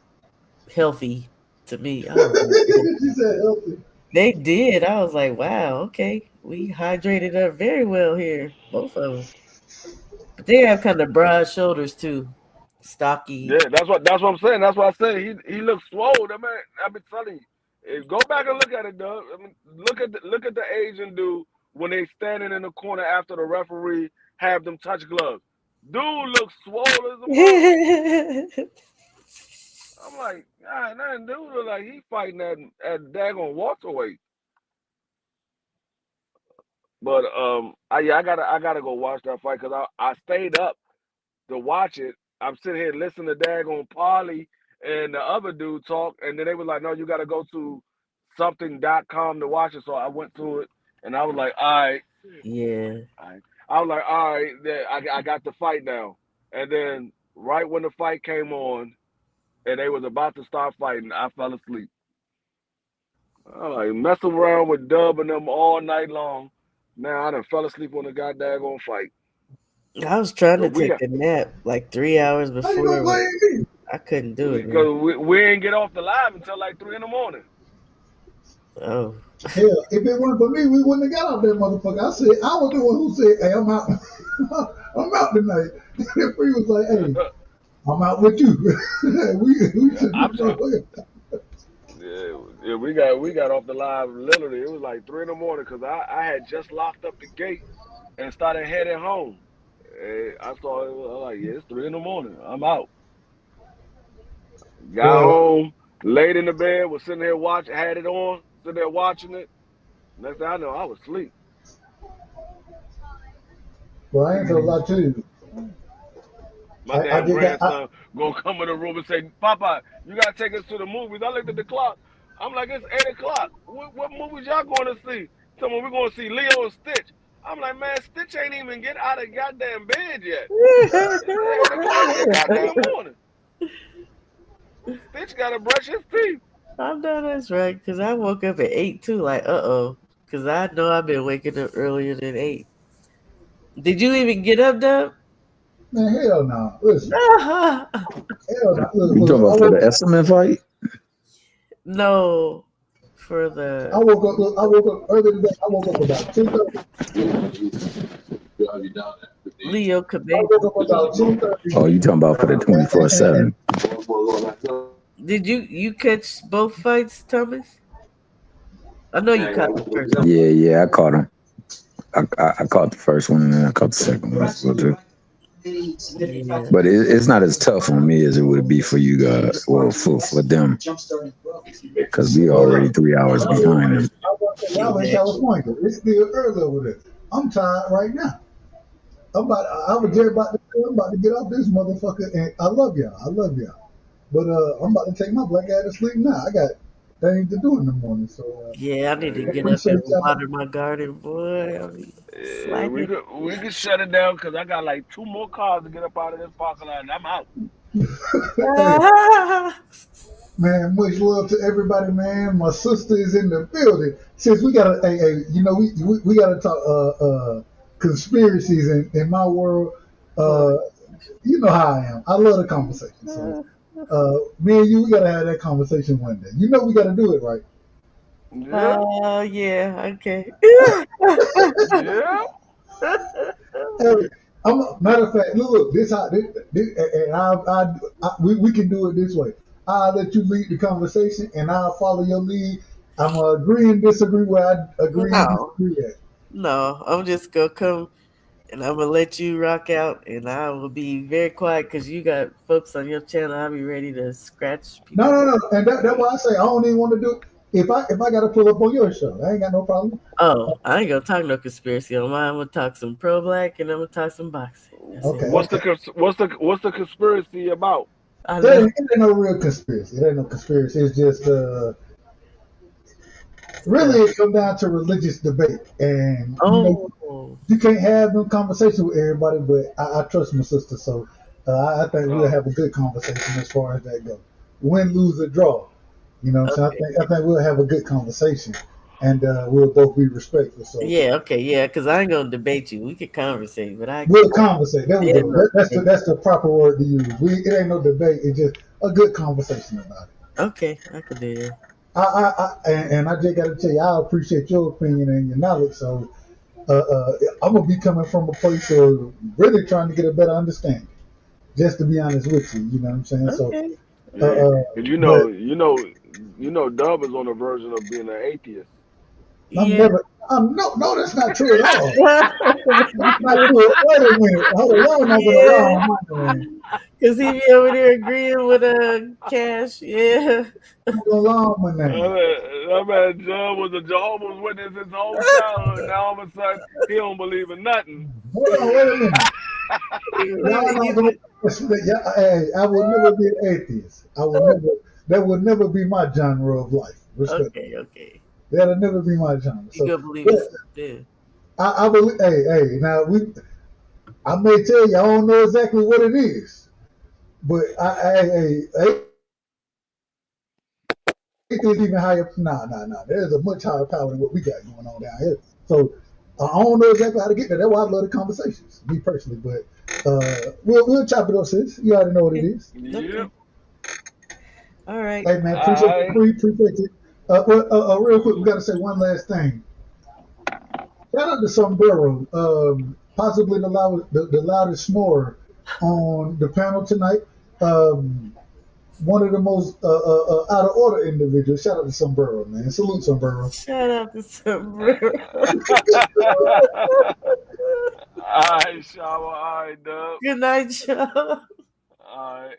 healthy to me. She said healthy. They did. I was like, wow, okay, we hydrated up very well here, both of them. But they have kind of broad shoulders too, stocky. Yeah, that's what I'm saying. That's what I said. He looks swole. That man, I've been telling you. Go back and look at it, Doug. I mean, look at the Asian dude when they standing in the corner after the referee have them touch gloves. Dude looks swole as a mother. I'm like, God, that dude look like he fighting at daggone welterweight. But I gotta go watch that fight because I stayed up to watch it. I'm sitting here listening to daggone Paulie and the other dude talk, and then they were like, no, you gotta go to something.com to watch it. So I went to it. And I was like, all right. Yeah. I was like, all right, I got the fight now. And then right when the fight came on and they was about to start fighting, I fell asleep. I was like, messing around with Dub and them all night long. Now I done fell asleep on the goddamn fight. I was trying to take a nap like 3 hours before. I couldn't do it. Because we didn't get off the live until like 3 a.m. Oh. Hell, if it weren't for me, we wouldn't have got out there, motherfucker. I was the one who said, hey, I'm out. I'm out tonight. And Free was like, hey, I'm out with you. we should I'm trying. do Yeah, we got off the live literally. It was like 3 in the morning because I had just locked up the gate and started heading home. I saw it. I was like, yeah, it's 3 in the morning. I'm out. Got well, home, laid in the bed, was sitting there watching, had it on, sitting there watching it. Next thing I know, I was asleep. well, I ain't gonna lie to you. My I damn just got grandson gonna come in the room and say, "Papa, you gotta take us to the movies." I looked at the clock. I'm like, "It's 8 o'clock. What movies y'all going to see?" Tell me we're going to see Leo and Stitch. I'm like, "Man, Stitch ain't even get out of goddamn bed yet. It's 8 o'clock in the goddamn morning. Stitch gotta brush his teeth." I know that's right, because I woke up at 8 too, like, because I know I've been waking up earlier than 8. Did you even get up, Dub? man, hell no. Listen, hell no. You talking about for the estimate fight? No, for I the woke up. Look, I woke up early today. I woke up about 2:30. Leo I Cabeza. woke up about 2:30. Oh, you talking about for the 24/7? Did you catch both fights, Thomas? I know you caught the first one. Yeah, I caught him. I caught the first one and then I caught the second one as well too. Yeah. But it's not as tough on me as it would be for you guys, well, for them, because we already 3 hours behind them. Y'all in California. It's still early over there. I'm tired right now. I was just about to say, I'm about to get off this motherfucker, and I love y'all. I love y'all. But I'm about to take my black ass to sleep now. I got things to do in the morning, so Yeah, I need to get up appreciate and y'all. water my garden, boy. I be Yeah, we slacking. could shut it down because I got like 2 more cars to get up out of this parking lot and I'm out. Hey, man, much love to everybody, man. My sister is in the building. Since we gotta, we gotta talk conspiracies in my world. You know how I am. I love the conversation. So, me and you, we gotta have that conversation one day. You know, we gotta do it, right? Yeah, Yeah, okay. yeah. Hey, matter of fact, look, this how and we can do it this way. I'll let you lead the conversation, and I'll follow your lead. I'm gonna agree and disagree where I agree and No, disagree at. no, I'm just gonna come and I'm gonna let you rock out, and I will be very quiet because you got folks on your channel. I'll be ready to scratch No, people. and that's why I say I don't even want to do. If I gotta pull up on your show, I ain't got no problem. Oh, I ain't gonna talk no conspiracy on mine. I'm gonna talk some pro black and I'm gonna talk some boxing. That's Okay, it. What's okay. what's the conspiracy about? I It know. ain't no real conspiracy. It ain't no conspiracy. It's just really it comes down to religious debate, and Oh, you can't have no conversation with everybody. But I trust my sister, so I think we'll Oh, have a good conversation as far as that goes. Win, lose, or draw. You know what I'm okay. saying? I think we'll have a good conversation, and we'll both be respectful. So Yeah, okay, yeah, because I ain't gonna debate you. We could conversate, but we'll conversate. There we ain't go. no debate. That's the proper word to use. It ain't no debate. It's just a good conversation about it. Okay, I could do that. And I just got to tell you, I appreciate your opinion and your knowledge. So I'm gonna be coming from a place of really trying to get a better understanding. Just to be honest with you, you know what I'm saying. So, Okay. yeah. And but Dub is on the version of being an atheist. I'm Yeah. never. No, that's not true at all. That's not true. Wait a minute. Hold on, y'all not gonna Yeah. allow my man. Cause he be over there agreeing with Cash. Yeah. I'm gonna allow my name. That man John was a Jehovah's Witness his whole childhood. Now all of a sudden he don't believe in nothing. Hold on, wait a minute. Y'all not gonna. He- Hey, I will never be an atheist. I will never. That will never be my genre of life. Respect. okay. That'll never be my genre. You So, gonna believe but it's yeah. I believe. Hey. Now I may tell you I don't know exactly what it is, but atheist even higher. Nah. There's a much higher power than what we got going on down here. So I don't know exactly how to get there. That's why I love the conversations, me personally. But we'll chop it up, sis. You already know what it is. Yep. All right. Hey man, appreciate I it. Real quick, we got to say one last thing. Shout out to Sombrero, possibly the loudest snorer on the panel tonight. one of the most out of order individuals. Shout out to Sombrero, man. Salute Sombrero. Shout out to Sombrero. All right, Shower. All right, Dub. Good night, y'all. All right.